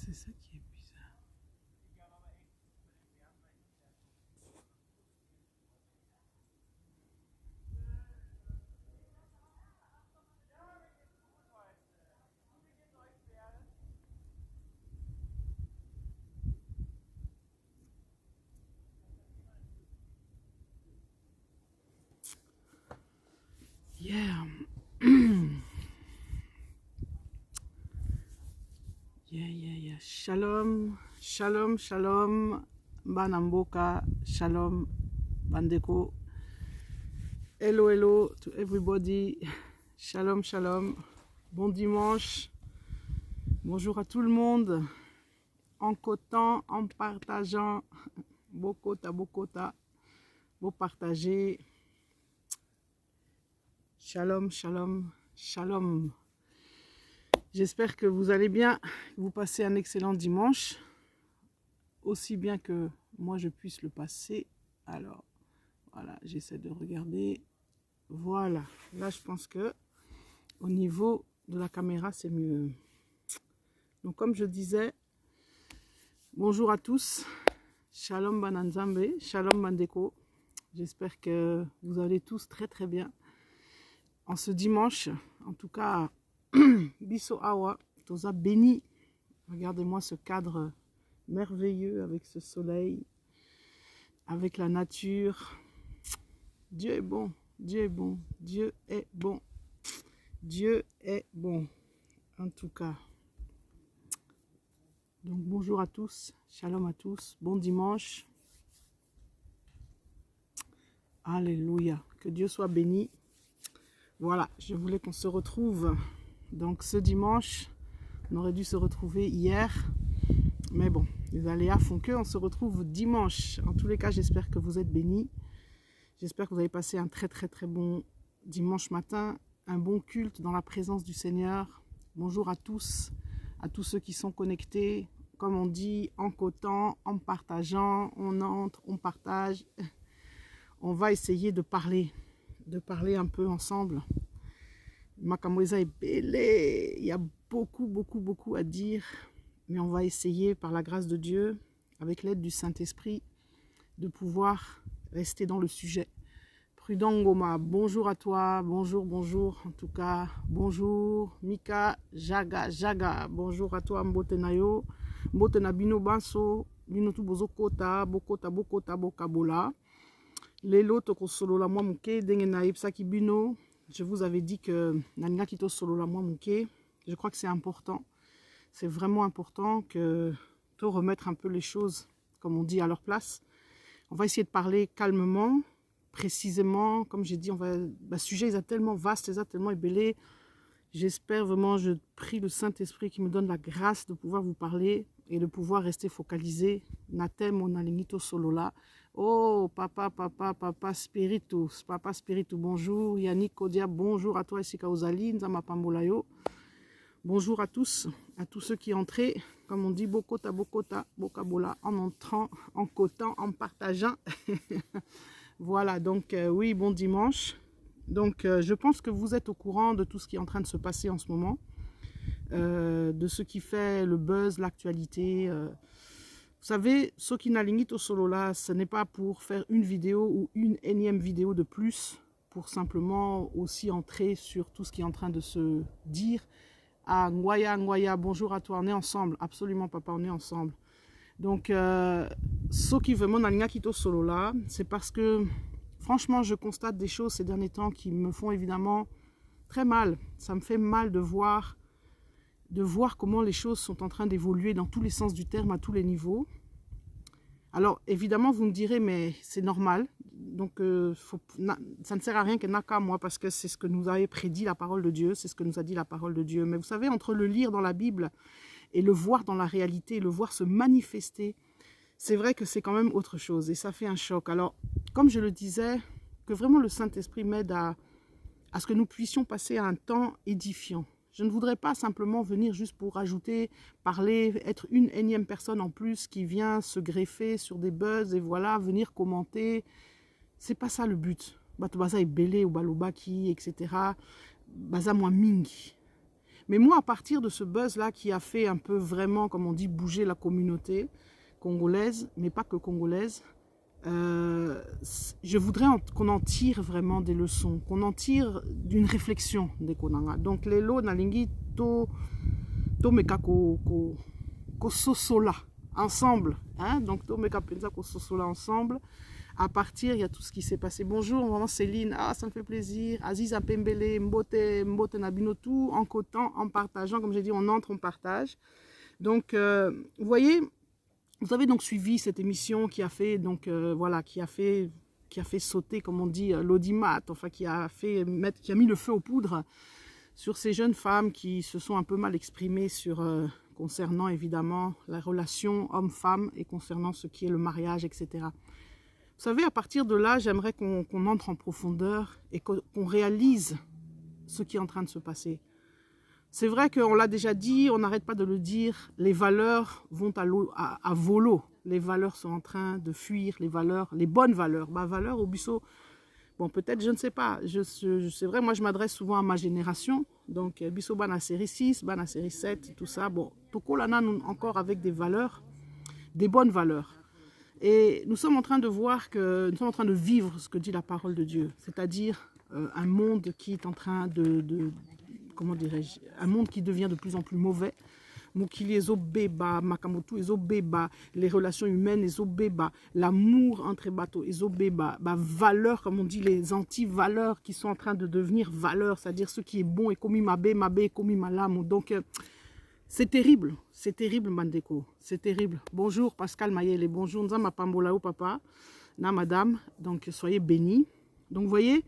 C'est ça qui est bizarre. Yeah. Yeah. Shalom, shalom. Banamboka, shalom, bandeko. Hello to everybody. Shalom. Bon dimanche. Bonjour à tout le monde. En cotant, en partageant. Bokota. Beau partager. Shalom. J'espère que vous allez bien, que vous passez un excellent dimanche, aussi bien que moi je puisse le passer. Alors, voilà, j'essaie de regarder. Voilà, là je pense que au niveau de la caméra c'est mieux. Donc comme je disais, bonjour à tous, shalom bananzambe, shalom bandeko. J'espère que vous allez tous très bien en ce dimanche. En tout cas, Biso Awa, Toza béni. Regardez-moi ce cadre merveilleux avec ce soleil, avec la nature. Dieu est bon. En tout cas. Donc bonjour à tous, shalom à tous, bon dimanche. Alléluia, que Dieu soit béni. Voilà, je voulais qu'on se retrouve donc ce dimanche. On aurait dû se retrouver hier, mais bon, les aléas font qu'on se retrouve dimanche. En tous les cas, j'espère que vous êtes bénis. J'espère que vous avez passé un très bon dimanche matin, un bon culte dans la présence du Seigneur. Bonjour à tous ceux qui sont connectés. Comme on dit, en cotant, en partageant, on entre, on partage. On va essayer de parler un peu ensemble. Makamweza est belé, il y a beaucoup à dire, mais on va essayer par la grâce de Dieu, avec l'aide du Saint-Esprit, de pouvoir rester dans le sujet. Prudent Ngoma, bonjour à toi, bonjour, en tout cas, bonjour, Mika, Jaga, bonjour à toi, Mbotenayo, Mbotena Bino Banso, Bino Tubozokota, Bokota, Bokabola, Lelo Toko Solo la moi mouke, Dengena Ipsaki Bino. Je vous avais dit que Nanga Kito Solo la moi mouke. Je crois que c'est important. C'est vraiment important que de remettre un peu les choses, comme on dit, à leur place. On va essayer de parler calmement, précisément. Comme j'ai dit, le sujet est tellement vaste, tellement ébélé. J'espère vraiment, je prie le Saint-Esprit qui me donne la grâce de pouvoir vous parler et de pouvoir rester focalisé. Natem onalingito solo là. Oh, papa spiritu, bonjour. Yannick Kodia, bonjour à toi, Esika Ozali, Nzama Pambolayo. Bonjour à tous ceux qui entrent, comme on dit, Bokota, Bokabola, en entrant, en cotant, en partageant. Voilà, donc oui, bon dimanche. Donc je pense que vous êtes au courant de tout ce qui est en train de se passer en ce moment, de ce qui fait le buzz, l'actualité. Vous savez, Sokina Lingito Solo là, ce n'est pas pour faire une vidéo ou une énième vidéo de plus, pour simplement aussi entrer sur tout ce qui est en train de se dire. Ah, Ngoya, bonjour à toi, on est ensemble. Absolument, papa, on est ensemble. Donc, Soki vraiment Lingito Solo là, c'est parce que, franchement, je constate des choses ces derniers temps qui me font évidemment très mal. Ça me fait mal de voir comment les choses sont en train d'évoluer dans tous les sens du terme, à tous les niveaux. Alors, évidemment, vous me direz, mais c'est normal. Donc, ça ne sert à rien que Naka, moi, parce que c'est ce que nous avait prédit la parole de Dieu, c'est ce que nous a dit la parole de Dieu. Mais vous savez, entre le lire dans la Bible et le voir dans la réalité, le voir se manifester, c'est vrai que c'est quand même autre chose et ça fait un choc. Alors, comme je le disais, que vraiment le Saint-Esprit m'aide à ce que nous puissions passer un temps édifiant. Je ne voudrais pas simplement venir juste pour ajouter, parler, être une énième personne en plus qui vient se greffer sur des buzz et voilà, venir commenter. C'est pas ça le but. Bato baza est belé ou balobaki, etc. Baza moi mingi. Mais moi, à partir de ce buzz-là qui a fait un peu vraiment, comme on dit, bouger la communauté congolaise, mais pas que congolaise, je voudrais qu'on en tire vraiment des leçons, qu'on en tire d'une réflexion des konanga. Donc, les lots nalingi to meka ko sosola ensemble, hein? Donc to meka penza ko sosola ensemble. À partir, il y a tout ce qui s'est passé. Bonjour, maman Céline, ah, ça me fait plaisir. Aziz Apembele, Mbote Nabinotou, en cotant, en partageant, comme j'ai dit, on entre, on partage. Donc, vous voyez, vous avez donc suivi cette émission qui a fait, donc, voilà, qui a fait sauter, comme on dit, l'audimat, enfin, qui a mis le feu aux poudres sur ces jeunes femmes qui se sont un peu mal exprimées sur, concernant, évidemment, la relation homme-femme et concernant ce qui est le mariage, etc. Vous savez, à partir de là, j'aimerais qu'on entre en profondeur et qu'on réalise ce qui est en train de se passer. C'est vrai qu'on l'a déjà dit, on n'arrête pas de le dire, les valeurs vont à volo. Les valeurs sont en train de fuir, les bonnes valeurs. Ma valeur au Bisso, bon, peut-être, je ne sais pas. C'est vrai, moi, je m'adresse souvent à ma génération. Donc, Bisso, Bana série 6, Bana série 7, tout ça. Bon, Toko Lana, encore avec des valeurs, des bonnes valeurs. Et nous sommes en train de voir nous sommes en train de vivre ce que dit la parole de Dieu, c'est-à-dire un monde qui est en train comment dirais-je, un monde qui devient de plus en plus mauvais. Mokili ezobeba, makamotu ezobeba, les relations humaines ezobeba, l'amour entre bateaux ezobeba, valeurs, comme on dit, les anti-valeurs qui sont en train de devenir valeurs, c'est-à-dire ce qui est bon et komi mabe et komi malamu. Donc, c'est terrible, Mandeko, c'est terrible. Bonjour Pascal Mayele, bonjour Nzama Pambolao papa, na madame, donc soyez bénis. Donc vous voyez,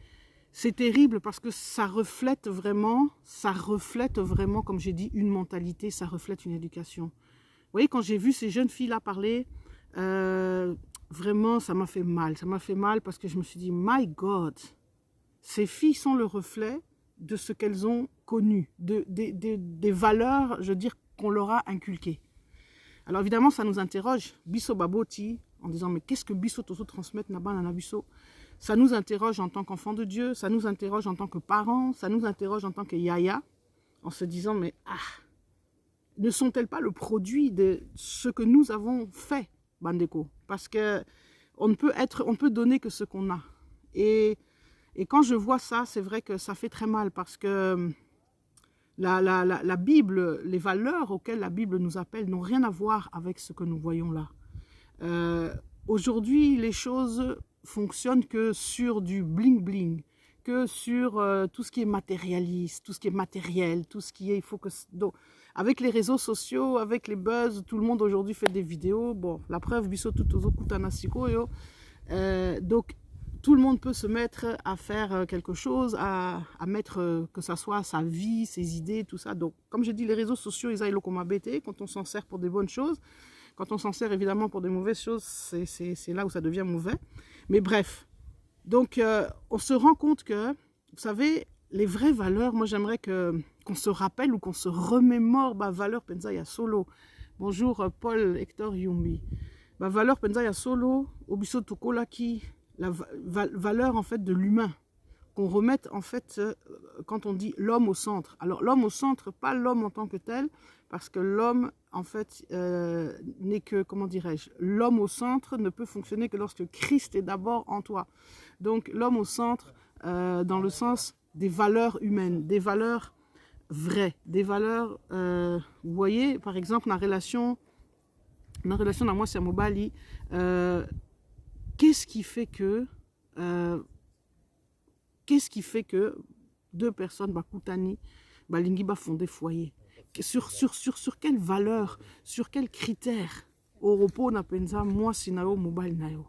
c'est terrible parce que ça reflète vraiment, comme j'ai dit, une mentalité, ça reflète une éducation. Vous voyez, quand j'ai vu ces jeunes filles-là parler, vraiment ça m'a fait mal parce que je me suis dit, my God, ces filles sont le reflet de ce qu'elles ont connu, des valeurs, je veux dire, qu'on leur a inculquées. Alors évidemment, ça nous interroge, Bisso Baboti, en disant, mais qu'est-ce que Bisso Toso transmettre Naba Nana Bisso? Ça nous interroge en tant qu'enfants de Dieu, ça nous interroge en tant que parents, ça nous interroge en tant que yaya, en se disant, mais ne sont-elles pas le produit de ce que nous avons fait, Bandeko? Parce que on peut donner que ce qu'on a. Et quand je vois ça, c'est vrai que ça fait très mal parce que la Bible, les valeurs auxquelles la Bible nous appelle n'ont rien à voir avec ce que nous voyons là. Aujourd'hui, les choses fonctionnent que sur du bling-bling, que sur tout ce qui est matérialiste, tout ce qui est matériel, tout ce qui est... Il faut que, donc, avec les réseaux sociaux, avec les buzz, tout le monde aujourd'hui fait des vidéos. Bon, la preuve, Bisso Tutozo Kutanasiko, donc, tout le monde peut se mettre à faire quelque chose, à mettre que ça soit sa vie, ses idées, tout ça. Donc, comme je dis, les réseaux sociaux, ils aillent comme bêté quand on s'en sert pour des bonnes choses. Quand on s'en sert évidemment pour des mauvaises choses, c'est là où ça devient mauvais. Mais bref, donc on se rend compte que, vous savez, les vraies valeurs, moi j'aimerais qu'on se rappelle ou qu'on se remémore ma valeur Penza ya Solo. Bonjour Paul Hector Yumbi. Ma valeur Penza ya Solo, Obiso Tukolaki, la valeur en fait de l'humain. Qu'on remette en fait, quand on dit l'homme au centre. Alors l'homme au centre, pas l'homme en tant que tel, parce que l'homme en fait n'est que, comment dirais-je, l'homme au centre ne peut fonctionner que lorsque Christ est d'abord en toi. Donc l'homme au centre dans le sens des valeurs humaines, des valeurs vraies, des valeurs, vous voyez, par exemple, la relation dans moi c'est Mobali, qu'est-ce qui fait que deux personnes, Bakutani, Balingi, fondé foyer? Sur quelle valeur, sur quels critères, au repos, napenza, moi, sinao, mobile, nayo.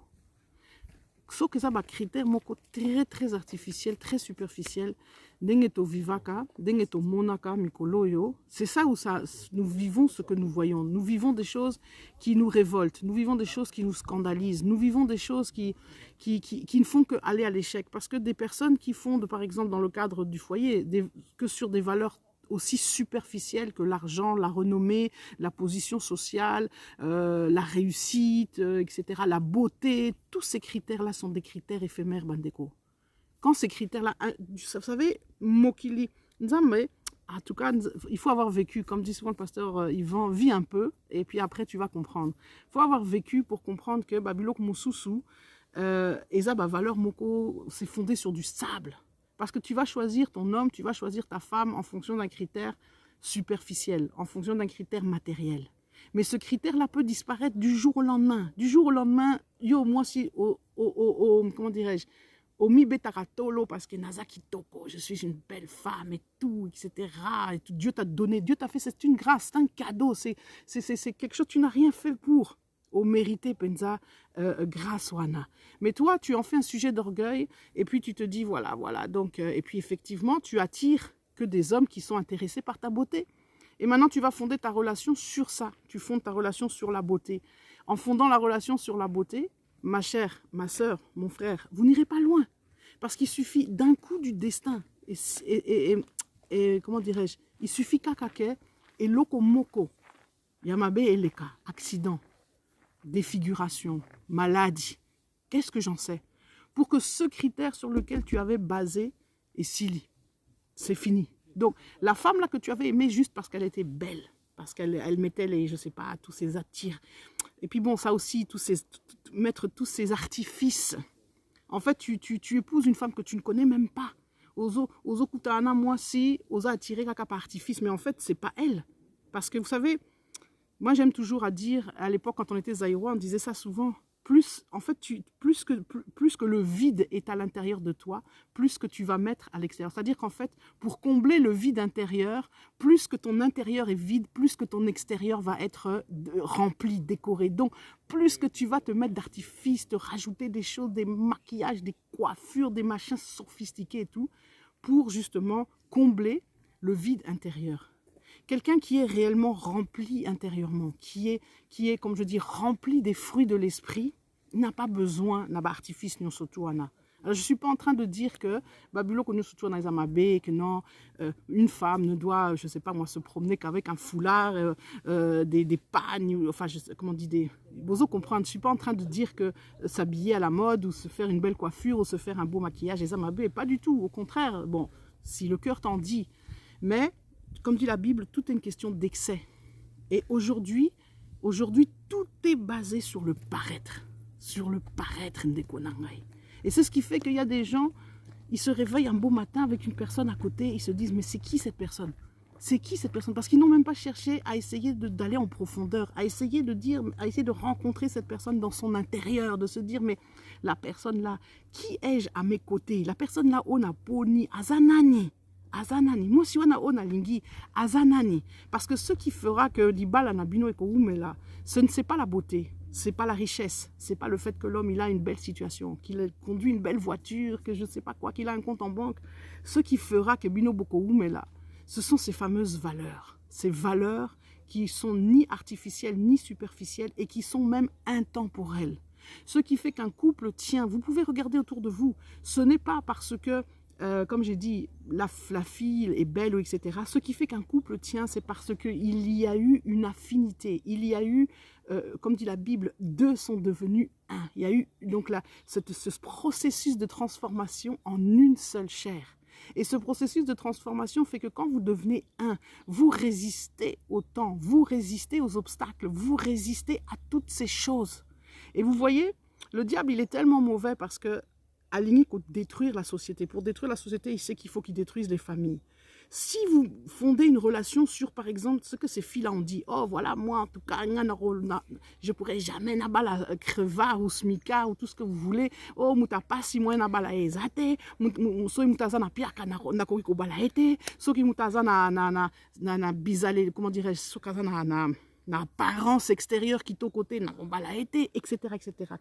Sauf que ça, critère, très, très artificiel, très superficiel. Dengeto vivaka, dengeto monaka, mikoloyo. C'est ça où nous vivons ce que nous voyons. Nous vivons des choses qui nous révoltent. Nous vivons des choses qui nous scandalisent. Nous vivons des choses qui ne font qu'aller à l'échec. Parce que des personnes qui fondent, par exemple, dans le cadre du foyer, que sur des valeurs aussi superficielles que l'argent, la renommée, la position sociale, la réussite, etc., la beauté, tous ces critères-là sont des critères éphémères, Bandeko. Quand ces critères-là, vous savez, Mokili, Nzambe, En tout cas, il faut avoir vécu, comme dit souvent le pasteur Yvan, vis un peu, et puis après tu vas comprendre. Il faut avoir vécu pour comprendre que Babilok Moussousou, Eza valeur Moko, c'est fondé sur du sable. Parce que tu vas choisir ton homme, tu vas choisir ta femme en fonction d'un critère superficiel, en fonction d'un critère matériel. Mais ce critère-là peut disparaître du jour au lendemain. Du jour au lendemain, yo, moi si, comment dirais-je, au mi betaratolo, parce que Nazaki Toko, je suis une belle femme et tout, etc. Et tout, Dieu t'a donné, Dieu t'a fait, c'est une grâce, c'est un cadeau, c'est quelque chose, tu n'as rien fait pour. Au mérité, Penza, grâce Wana. Mais toi, tu en fais un sujet d'orgueil, et puis tu te dis, voilà, donc, et puis effectivement, tu attires que des hommes qui sont intéressés par ta beauté. Et maintenant, tu vas fonder ta relation sur ça. Tu fondes ta relation sur la beauté. En fondant la relation sur la beauté, ma chère, ma soeur, mon frère, vous n'irez pas loin. Parce qu'il suffit d'un coup du destin. Et comment dirais-je, il suffit kakake et lokomoko. Yamabe et leka. Accident, défiguration, maladie. Qu'est-ce que j'en sais? Pour que ce critère sur lequel tu avais basé est sili. C'est fini. Donc, la femme là que tu avais aimée juste parce qu'elle était belle, parce qu'elle mettait les, je sais pas, tous ces attires. Et puis bon, ça aussi, mettre tous ces artifices. En fait, tu épouses une femme que tu ne connais même pas. Ozo kutana, moi si, oza attirer kaka par artifice, mais en fait, c'est pas elle. Parce que vous savez, moi j'aime toujours à dire, à l'époque quand on était Zaïrois, on disait ça souvent. Plus que le vide est à l'intérieur de toi, plus que tu vas mettre à l'extérieur. C'est-à-dire qu'en fait, pour combler le vide intérieur, plus que ton intérieur est vide, plus que ton extérieur va être rempli, décoré. Donc, plus que tu vas te mettre d'artifices, te rajouter des choses, des maquillages, des coiffures, des machins sophistiqués et tout, pour justement combler le vide intérieur. Quelqu'un qui est réellement rempli intérieurement, qui est, comme je dis, rempli des fruits de l'esprit, n'a pas besoin d'un artifice nyosotuana. Alors, je ne suis pas en train de dire que Babylone nyosotuana izamabe, que non, une femme ne doit, je ne sais pas moi, se promener qu'avec un foulard, des pagnes, enfin, comment on dit, des... Bozo comprendre, je ne suis pas en train de dire que s'habiller à la mode, ou se faire une belle coiffure, ou se faire un beau maquillage, izamabe, pas du tout, au contraire, bon, si le cœur t'en dit, mais... Comme dit la Bible, tout est une question d'excès. Et aujourd'hui, tout est basé sur le paraître. Sur le paraître. Et c'est ce qui fait qu'il y a des gens, ils se réveillent un beau matin avec une personne à côté, ils se disent, mais c'est qui cette personne? C'est qui cette personne? Parce qu'ils n'ont même pas cherché à essayer d'aller en profondeur, à essayer de rencontrer cette personne dans son intérieur, de se dire, mais la personne là, qui ai-je à mes côtés? La personne là, on a poni, azanani. Azanani, moi si on a lingi, azanani, parce que ce qui fera que l'ibala nabino et koumela, ce ne c'est pas la beauté, c'est pas la richesse, c'est pas le fait que l'homme il a une belle situation, qu'il conduit une belle voiture, que je ne sais pas quoi, qu'il a un compte en banque. Ce qui fera que bino bokoumela, ce sont ces fameuses valeurs, ces valeurs qui sont ni artificielles ni superficielles et qui sont même intemporelles. Ce qui fait qu'un couple tient. Vous pouvez regarder autour de vous, ce n'est pas parce que comme j'ai dit, la fille est belle, etc. Ce qui fait qu'un couple tient, c'est parce qu'il y a eu une affinité. Il y a eu, comme dit la Bible, deux sont devenus un. Il y a eu donc ce processus de transformation en une seule chair. Et ce processus de transformation fait que quand vous devenez un, vous résistez au temps, vous résistez aux obstacles, vous résistez à toutes ces choses. Et vous voyez, le diable, il est tellement mauvais parce que aligné pour détruire la société. Pour détruire la société, il sait qu'il faut qu'il détruise les familles. Si vous fondez une relation sur, par exemple, ce que ces filles-là ont dit, oh voilà, moi en tout cas, je pourrais jamais n'abala crevard ou smika ou tout ce que vous voulez. Oh, muta pas si moi n'abala ezate, so mutaza na piaka na koriko bala ete, so ki mutaza na bizale, comment dirais-je, so kaza na apparence extérieure qui est au côté, n'a été, etc., etc.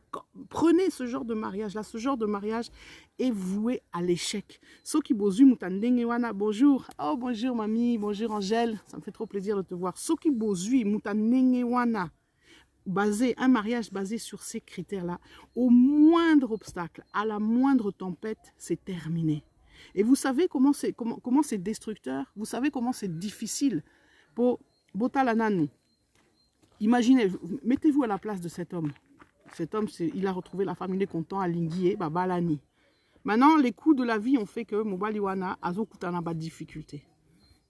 Prenez ce genre de mariage-là. Ce genre de mariage est voué à l'échec. Soki bozu mutandengewana, bonjour. Oh, bonjour mamie, bonjour Angèle. Ça me fait trop plaisir de te voir. Soki bozu mutandengewana. Un mariage basé sur ces critères-là, au moindre obstacle, à la moindre tempête, c'est terminé. Et vous savez comment c'est destructeur? Vous savez comment c'est difficile pour Botalananu. Imaginez, mettez-vous à la place de cet homme. Cet homme, il a retrouvé la famille, il est content à Linguié, Babalani. Maintenant, les coups de la vie ont fait que Mobaliwana, Azokutana, pas de difficulté.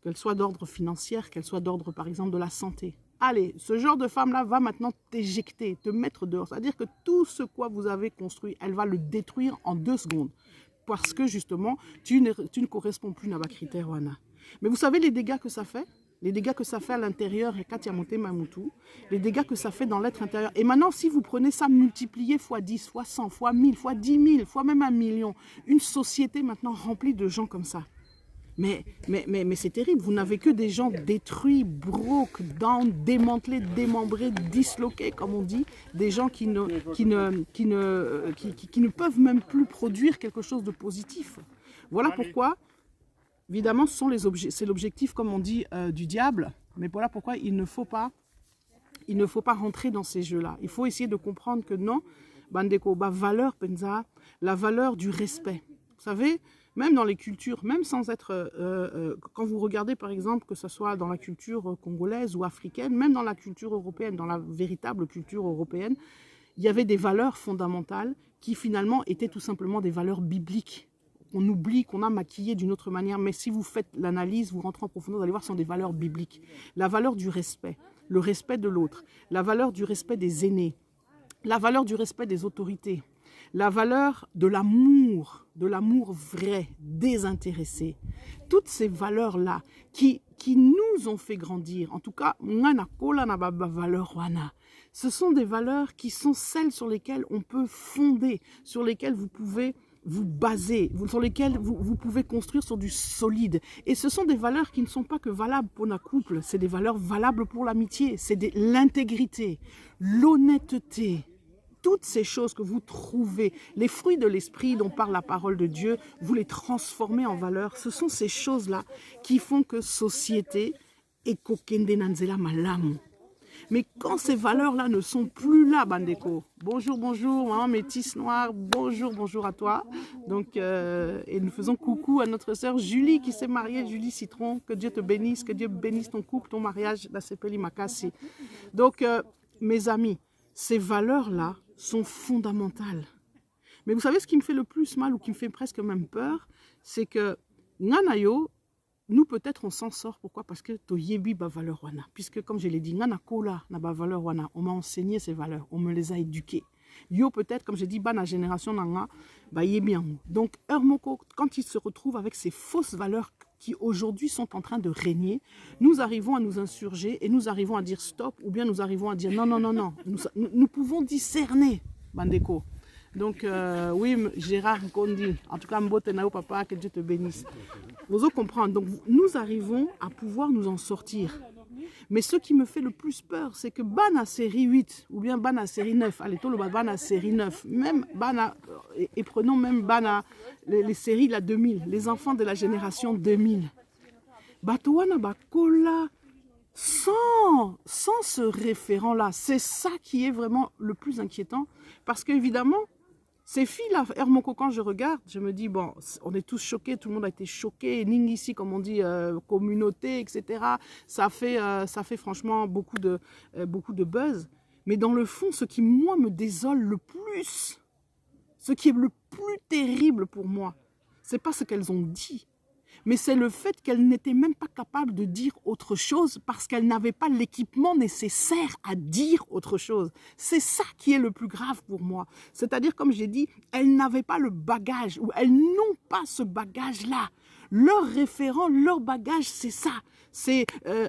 qu'elle soit d'ordre financier, qu'elle soit d'ordre, par exemple, de la santé. Allez, ce genre de femme-là va maintenant t'éjecter, te mettre dehors. C'est-à-dire que tout ce quoi vous avez construit, elle va le détruire en 2 secondes. Parce que, justement, tu ne corresponds plus à ma critère, Wana. Mais vous savez les dégâts que ça fait? Les dégâts que ça fait à l'intérieur, les dégâts que ça fait dans l'être intérieur. Et maintenant, si vous prenez ça multiplié fois 10, fois 100, fois 1000, fois 10 000, fois même 1 million, une société maintenant remplie de gens comme ça. Mais c'est terrible, vous n'avez que des gens détruits, broke, down, démantelés, démembrés, disloqués, comme on dit, des gens qui ne peuvent même plus produire quelque chose de positif. Voilà pourquoi, évidemment, c'est l'objectif, comme on dit, du diable, mais voilà pourquoi il ne faut pas rentrer dans ces jeux-là. Il faut essayer de comprendre que non, Bandeko, valeur, Penza, la valeur du respect. Vous savez, même dans les cultures, même sans être... quand vous regardez, par exemple, que ce soit dans la culture congolaise ou africaine, même dans la culture européenne, dans la véritable culture européenne, il y avait des valeurs fondamentales qui, finalement, étaient tout simplement des valeurs bibliques. On oublie qu'on a maquillé d'une autre manière, mais si vous faites l'analyse, vous rentrez en profondeur, vous allez voir, ce sont des valeurs bibliques. La valeur du respect, le respect de l'autre, la valeur du respect des aînés, la valeur du respect des autorités, la valeur de l'amour vrai, désintéressé. Toutes ces valeurs-là qui nous ont fait grandir, en tout cas, ce sont des valeurs qui sont celles sur lesquelles on peut fonder, sur lesquelles vous pouvez vous baser, sur lesquelles vous pouvez construire sur du solide. Et ce sont des valeurs qui ne sont pas que valables pour la couple, c'est des valeurs valables pour l'amitié, c'est l'intégrité, l'honnêteté. Toutes ces choses que vous trouvez, les fruits de l'esprit dont parle la parole de Dieu, vous les transformez en valeurs. Ce sont ces choses-là qui font que société est kokende nanzela malamu. Mais quand ces valeurs-là ne sont plus là, Bandeko, bonjour, bonjour, maman métisse noire, bonjour à toi. Donc, et nous faisons coucou à notre sœur Julie qui s'est mariée, Julie Citron, que Dieu te bénisse, que Dieu bénisse ton couple, ton mariage, la Sepeli Makasi. Donc, mes amis, ces valeurs-là sont fondamentales. Mais vous savez ce qui me fait le plus mal ou qui me fait presque même peur, c'est que Nanayo, nous peut-être on s'en sort. Pourquoi? Parce que Toyebi ba valeur wana. Puisque comme je l'ai dit, Nana Kola na ba valeur wana. On m'a enseigné ces valeurs, on me les a éduquées. Yo peut-être, comme je dis, ba na génération nanga, ba yebi en. Donc Hermoko, quand il se retrouve avec ces fausses valeurs qui aujourd'hui sont en train de régner, nous arrivons à nous insurger et nous arrivons à dire stop, ou bien nous arrivons à dire non. Nous pouvons discerner, Bandeko. Donc, oui, Gérard Gondi, en tout cas, Mbotenao, papa, que Dieu te bénisse. Vous comprenez. Donc, nous arrivons à pouvoir nous en sortir. Mais ce qui me fait le plus peur, c'est que Bana série 8, ou bien Bana série 9, allez, tout le Bana série 9, même Bana, et prenons même Bana, les séries la 2000, les enfants de la génération 2000. Batouana Bakola, sans ce référent-là, c'est ça qui est vraiment le plus inquiétant, parce qu'évidemment, ces filles-là, Hermoko, quand je regarde, je me dis, bon, on est tous choqués, tout le monde a été choqué, Ningisi, comme on dit, communauté, etc. Ça fait franchement beaucoup de buzz. Mais dans le fond, ce qui, moi, me désole le plus, ce qui est le plus terrible pour moi, c'est pas ce qu'elles ont dit, mais c'est le fait qu'elles n'étaient même pas capables de dire autre chose parce qu'elles n'avaient pas l'équipement nécessaire à dire autre chose. C'est ça qui est le plus grave pour moi. C'est-à-dire, comme j'ai dit, elles n'avaient pas le bagage, ou elles n'ont pas ce bagage-là. Leur référent, leur bagage, c'est ça. C'est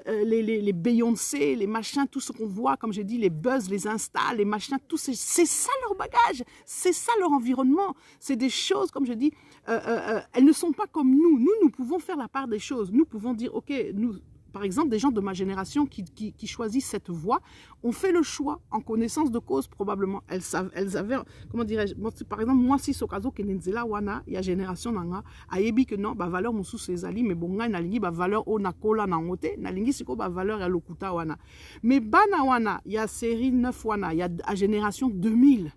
les Beyoncé, les machins, tout ce qu'on voit, comme j'ai dit, les buzz, les Insta, les machins, tout c'est ça leur bagage, c'est ça leur environnement. C'est des choses, comme je dis, elles ne sont pas comme nous. Nous pouvons faire la part des choses. Nous pouvons dire, ok, nous, par exemple, des gens de ma génération qui choisissent cette voie, ont fait le choix en connaissance de cause probablement. Elles avaient, comment dirais-je, par exemple, moi, si Sokazo Kenenzela Wana, il y a génération nanga, ayebi que non, bah valeur mon sous ses alliés, mais bon, nalingi, bah valeur o nakola nangote, nalingi siko, bah valeur ya lokuta wana. Mais bana wana, il y a série 9 wana, il y a à génération 2000.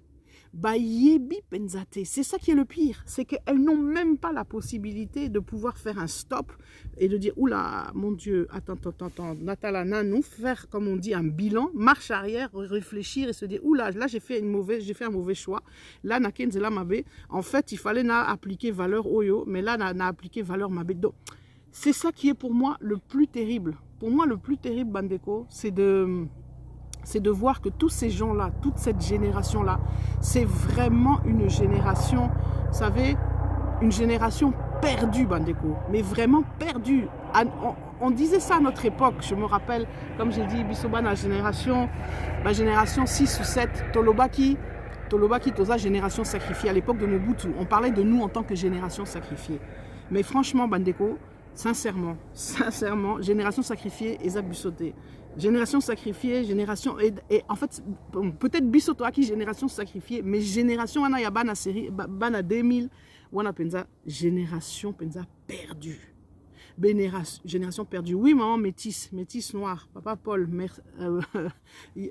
Bah, yebi penzate. C'est ça qui est le pire, c'est qu'elles n'ont même pas la possibilité de pouvoir faire un stop et de dire, oula, mon Dieu, attends, Natalana, nous faire, comme on dit, un bilan, marche arrière, réfléchir et se dire, oula, là j'ai fait un mauvais choix, là, Nakenzela Mabe, en fait, il fallait appliquer valeur Oyo, mais là, n'a appliqué valeur Mabe. Donc, c'est ça qui est pour moi le plus terrible. Pour moi, le plus terrible, Bandeko, c'est de voir que tous ces gens-là, toute cette génération-là, c'est vraiment une génération, vous savez, une génération perdue, Bandeko, mais vraiment perdue. On disait ça à notre époque, je me rappelle, comme j'ai dit, Bisoba, la génération 6 ou 7, Tolobaki, Toza, génération sacrifiée. À l'époque de Mobutu, on parlait de nous en tant que génération sacrifiée. Mais franchement, Bandeko, sincèrement, génération sacrifiée, Isaac Bussoté. Génération sacrifiée, génération... Et en fait, peut-être Bissoto qui génération sacrifiée, mais génération, on a une série, bana 2000, on a pensa, génération pensa perdue. Génération perdue. Oui, maman métisse noire. Papa Paul,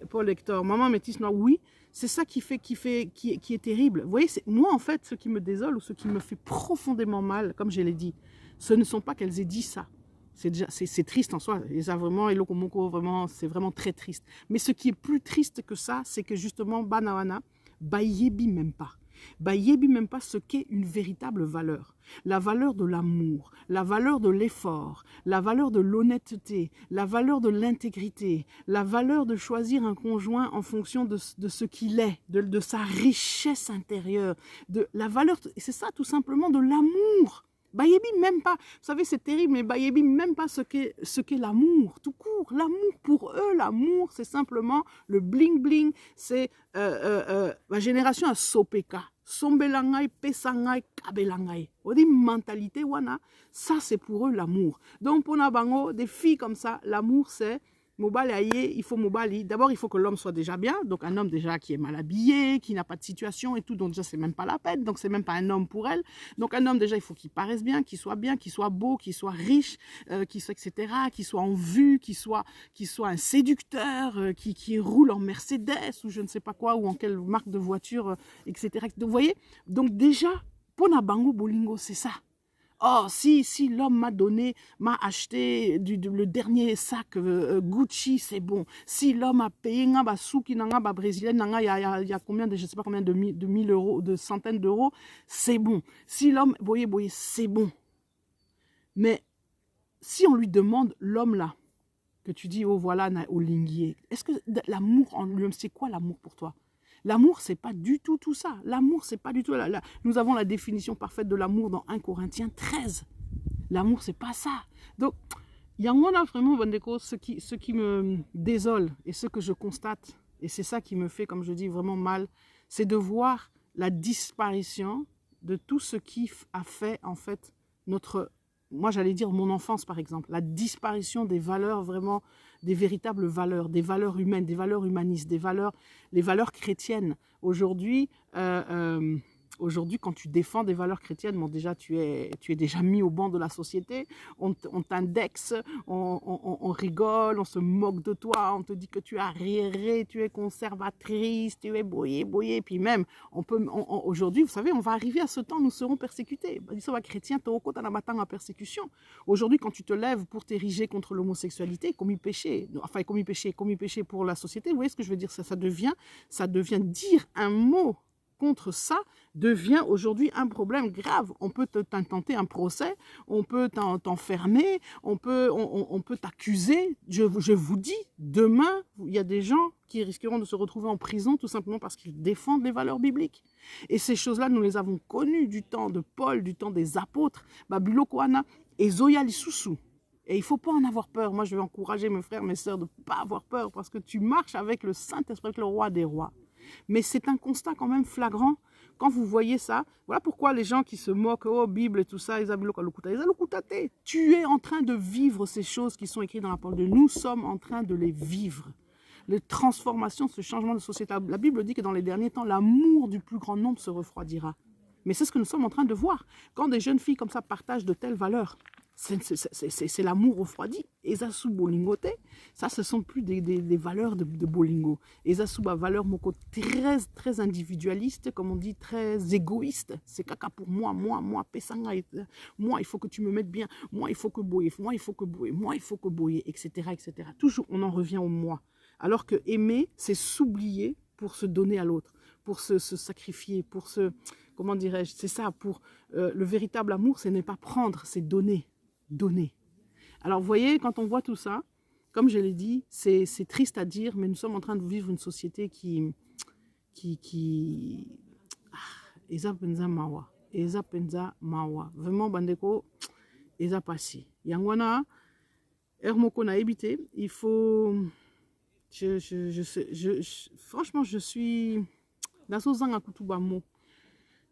Paul Hector, maman métisse noire. Oui, c'est ça qui est terrible. Vous voyez, moi, en fait, ce qui me désole ou ce qui me fait profondément mal, comme je l'ai dit, ce ne sont pas qu'elles aient dit ça. C'est triste en soi. Et ça, vraiment, et Lokomoko, vraiment, c'est vraiment très triste. Mais ce qui est plus triste que ça, c'est que justement, Banawana, Bayebi même pas. Bayebi même pas ce qu'est une véritable valeur. La valeur de l'amour, la valeur de l'effort, la valeur de l'honnêteté, la valeur de l'intégrité, la valeur de choisir un conjoint en fonction de ce qu'il est, de sa richesse intérieure, de la valeur, c'est ça tout simplement, de l'amour. Bayebi même pas, vous savez c'est terrible, mais Bayebi même pas ce qu'est l'amour, tout court. L'amour pour eux, l'amour c'est simplement le bling bling, c'est la génération à Sopeka, Sombelangai, Pesangai, Kabelangai. On dit mentalité wana, ça c'est pour eux l'amour. Donc pour Nabango, des filles comme ça, l'amour c'est il faut Mobali. D'abord, il faut que l'homme soit déjà bien. Donc, un homme déjà qui est mal habillé, qui n'a pas de situation et tout. Donc, déjà, c'est même pas la peine. Donc, c'est même pas un homme pour elle. Donc, un homme déjà, il faut qu'il paraisse bien, qu'il soit beau, qu'il soit riche, qu'il soit etc., qu'il soit en vue, qu'il soit un séducteur, qui roule en Mercedes ou je ne sais pas quoi, ou en quelle marque de voiture, etc. Donc, vous voyez, donc déjà, pour Nabango Bolingo, c'est ça. Oh, si l'homme m'a acheté le dernier sac Gucci, c'est bon. Si l'homme a payé un souki nanga brésilien, il y a combien de, je sais pas combien de 1000 euros, de centaines d'euros, c'est bon. Si l'homme, boyé, c'est bon. Mais si on lui demande l'homme là, que tu dis, oh voilà, au linguier, est-ce que l'amour en lui-même, c'est quoi l'amour pour toi? L'amour, c'est pas du tout tout ça. L'amour, c'est pas du tout... Nous avons la définition parfaite de l'amour dans 1 Corinthiens 13. L'amour, c'est pas ça. Donc, il y a vraiment, Bandeko, ce qui me désole et ce que je constate, et c'est ça qui me fait, comme je dis, vraiment mal, c'est de voir la disparition de tout ce qui a fait, en fait, moi j'allais dire mon enfance par exemple, la disparition des valeurs vraiment, des véritables valeurs, des valeurs humaines, des valeurs humanistes, les valeurs chrétiennes. Aujourd'hui, quand tu défends des valeurs chrétiennes, bon déjà tu es déjà mis au banc de la société, on t'indexe, on rigole, on se moque de toi, on te dit que tu es arriéré, tu es conservatrice, tu es boyé, puis même, aujourd'hui, vous savez, on va arriver à ce temps, nous serons persécutés. Chrétien, persécution. Aujourd'hui, quand tu te lèves pour t'ériger contre l'homosexualité, commis péché pour la société, vous voyez ce que je veux dire, ça devient dire un mot contre ça devient aujourd'hui un problème grave. On peut t'intenter un procès, on peut t'enfermer, on peut t'accuser. Je vous dis, demain, il y a des gens qui risqueront de se retrouver en prison tout simplement parce qu'ils défendent les valeurs bibliques. Et ces choses-là, nous les avons connues du temps de Paul, du temps des apôtres, Babulokoana et Zoya Lisusu. Et il ne faut pas en avoir peur. Moi, je vais encourager mes frères, mes sœurs de ne pas avoir peur parce que tu marches avec le Saint-Esprit, avec le roi des rois. Mais c'est un constat quand même flagrant. Quand vous voyez ça, voilà pourquoi les gens qui se moquent, oh, Bible et tout ça, tu es en train de vivre ces choses qui sont écrites dans la parole de Dieu. Nous sommes en train de les vivre. Les transformations, ce changement de société. La Bible dit que dans les derniers temps, l'amour du plus grand nombre se refroidira. Mais c'est ce que nous sommes en train de voir. Quand des jeunes filles comme ça partagent de telles valeurs, c'est l'amour refroidi. Ezasu bolingote, ça ce sont plus des valeurs de bolingo. Ezasu ba valeur moko très très individualiste, comme on dit, très égoïste. C'est caca pour moi, pesanga, moi il faut que tu me mettes bien, moi il faut que boyer, moi il faut que boyer, etc., etc. Toujours on en revient au moi. Alors que aimer, c'est s'oublier pour se donner à l'autre, pour se sacrifier, pour se, comment dirais-je, c'est ça, pour le véritable amour, ce n'est pas prendre, c'est donner. donner. Alors, vous voyez, quand on voit tout ça, comme je l'ai dit, c'est triste à dire, mais nous sommes en train de vivre une société qui eza penza mawa, eza penza mawa. Vraiment, bandeko, eza passé. Yangwana, Hermoko na évité, il faut... franchement, je suis...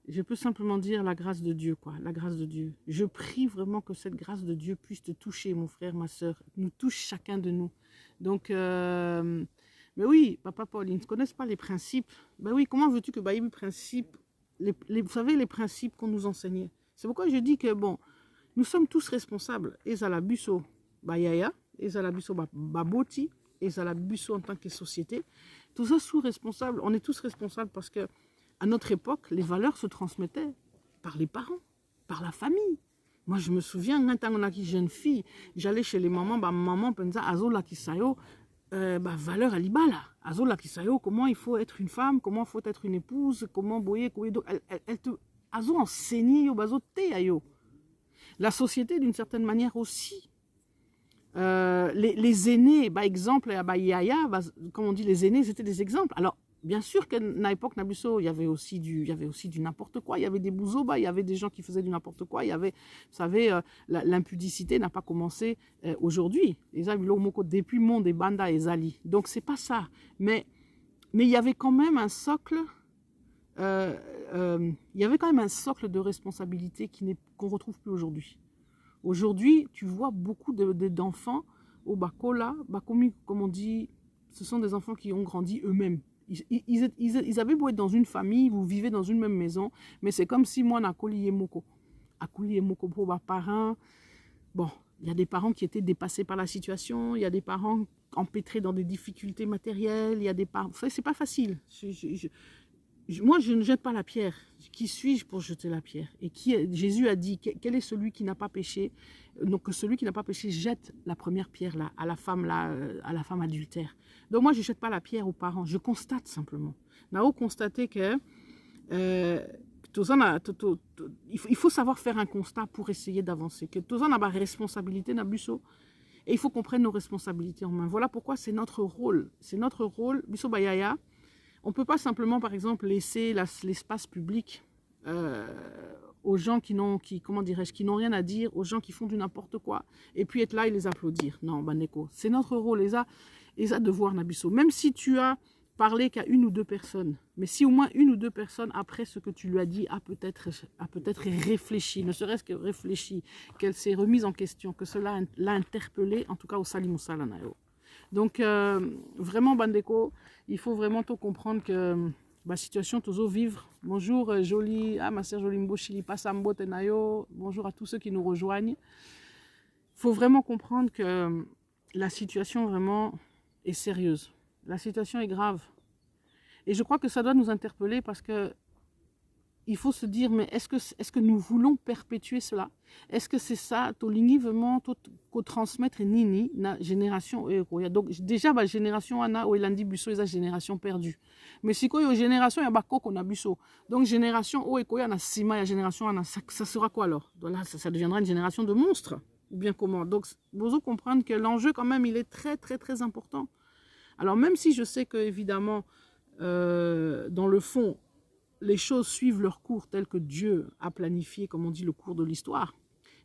Je peux simplement dire la grâce de Dieu, quoi. La grâce de Dieu. Je prie vraiment que cette grâce de Dieu puisse te toucher, mon frère, ma soeur. Nous touche chacun de nous. Donc, mais oui, Papa Paul, ils ne connaissent pas les principes. Ben oui, comment veux-tu que les principes, vous savez, les principes qu'on nous enseignait. C'est pourquoi je dis que, bon, nous sommes tous responsables. Ezalabuso Bayaya, Ezalabuso Baboti, Ezalabuso en tant que société. Tout ça sous responsable. On est tous responsables parce que à notre époque, les valeurs se transmettaient par les parents, par la famille. Moi, je me souviens, quand on a une jeune fille, j'allais chez les mamans, maman pensa azola kisayo, valeur alibala. Azola kisayo, comment il faut être une femme, comment il faut être une épouse, comment boyer, quoi. Donc, elle te azo enseigné yo bazo te ayo. La société, d'une certaine manière aussi. Les aînés, par exemple, yaya, comme on dit, les aînés, c'était des exemples. Alors, bien sûr qu'à l'époque Nabuso, il y avait aussi du n'importe quoi. Il y avait des bouzoba, il y avait des gens qui faisaient du n'importe quoi. Il y avait, vous savez, l'impudicité n'a pas commencé aujourd'hui. Depuis le monde des Banda et Zali. Donc c'est pas ça. Mais il y avait quand même un socle. Il y avait quand même un socle de responsabilité qu'on retrouve plus aujourd'hui. Aujourd'hui, tu vois beaucoup d'enfants au Bakola, Bakomi, comme on dit, ce sont des enfants qui ont grandi eux-mêmes. Ils avaient beau être dans une famille, vous vivez dans une même maison, mais c'est comme si moi, Nakoli Yemoko. Akoli Yemoko pour mes parents. Bon, il y a des parents qui étaient dépassés par la situation, il y a des parents empêtrés dans des difficultés matérielles, il y a des parents... C'est pas facile. Moi, je ne jette pas la pierre. Qui suis-je pour jeter la pierre? Et Jésus a dit, quel est celui qui n'a pas péché? Donc, celui qui n'a pas péché jette la première pierre là, à la femme adultère. Donc, moi, je ne jette pas la pierre aux parents. Je constate simplement. Nao constater que il faut savoir faire un constat pour essayer d'avancer. Que tous on a une responsabilité, Nabuso. Et il faut qu'on prenne nos responsabilités en main. Voilà pourquoi c'est notre rôle. C'est notre rôle. Biso Bayaya. On ne peut pas simplement, par exemple, laisser l'espace public aux gens qui n'ont rien à dire, aux gens qui font du n'importe quoi, et puis être là et les applaudir. Non, Baneko, c'est notre rôle, les devoirs, Nabuso. Même si tu as parlé qu'à une ou deux personnes, mais si au moins une ou deux personnes, après ce que tu lui as dit, a peut-être réfléchi, ne serait-ce que réfléchi, qu'elle s'est remise en question, que cela l'a interpellée, en tout cas au Salimoussa Lanayo. Donc, vraiment, Bandeko, il faut vraiment tout comprendre que la situation, toujours vivre. Bonjour, Jolie, ma sœur Jolie Mbochili, Passambo Tenayo. Bonjour à tous ceux qui nous rejoignent. Il faut vraiment comprendre que la situation vraiment est sérieuse. La situation est grave. Et je crois que ça doit nous interpeller parce que il faut se dire, mais est-ce que nous voulons perpétuer cela? Est-ce que c'est ça, Tolingi vraiment, qu'on transmettre Nini, na génération donc déjà, la génération Anna, ou Elandi Busso, c'est la génération perdue. Mais si quoi, génération, il y a Bako qu'on a Busso. Donc, génération Oekoya, na Sima, il y a génération Anna, ça sera quoi alors? Donc là, ça deviendra une génération de monstres. Ou bien comment? Donc, vous devez comprendre que l'enjeu, quand même, il est très, très, très important. Alors, même si je sais que, évidemment, dans le fond, les choses suivent leur cours tel que Dieu a planifié, comme on dit, le cours de l'histoire,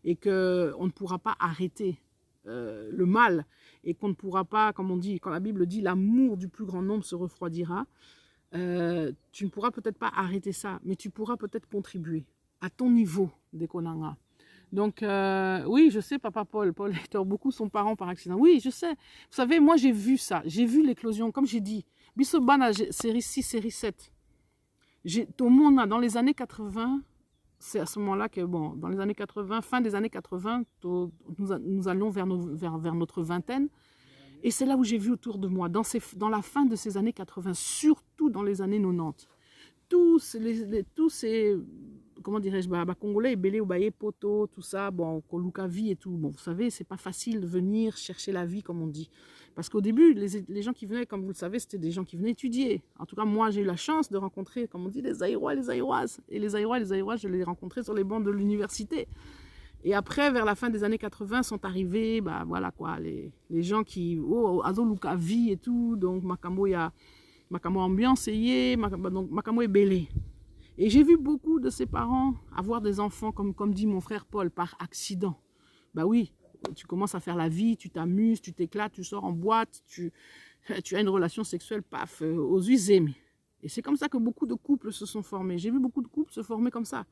et qu'on ne pourra pas arrêter le mal, et qu'on ne pourra pas, comme on dit, quand la Bible dit, l'amour du plus grand nombre se refroidira, tu ne pourras peut-être pas arrêter ça, mais tu pourras peut-être contribuer à ton niveau des Konanga. Donc, oui, je sais, Papa Paul Hector, beaucoup sont parents par accident. Oui, je sais. Vous savez, moi, j'ai vu ça. J'ai vu l'éclosion, comme j'ai dit. Bissobana, série 6, série 7. Tout le monde, dans les années 80, c'est à ce moment-là que, bon, dans les années 80, fin des années 80, nous allons vers notre vingtaine. Et c'est là où j'ai vu autour de moi, dans la fin de ces années 80, surtout dans les années 90, tous ces comment dirais-je, Congolais, Belé, Oubaye, Poto, tout ça, bon, Koluka vie et tout. Bon, vous savez, c'est pas facile de venir chercher la vie, comme on dit. Parce qu'au début, les gens qui venaient, comme vous le savez, c'était des gens qui venaient étudier. En tout cas, moi, j'ai eu la chance de rencontrer, comme on dit, les Aïrois, les Aïroises. Et les Aïrois, je les ai rencontrés sur les bancs de l'université. Et après, vers la fin des années 80, sont arrivés, bah voilà quoi, les gens qui, oh, Azoluka vie et tout, donc Makamo ambiance, donc Makamo est belé. Et j'ai vu beaucoup de ses parents avoir des enfants, comme dit mon frère Paul, par accident. Bah oui, tu commences à faire la vie, tu t'amuses, tu t'éclates, tu sors en boîte, tu as une relation sexuelle, paf, aux usées. Et c'est comme ça que beaucoup de couples se sont formés. J'ai vu beaucoup de couples se former comme ça.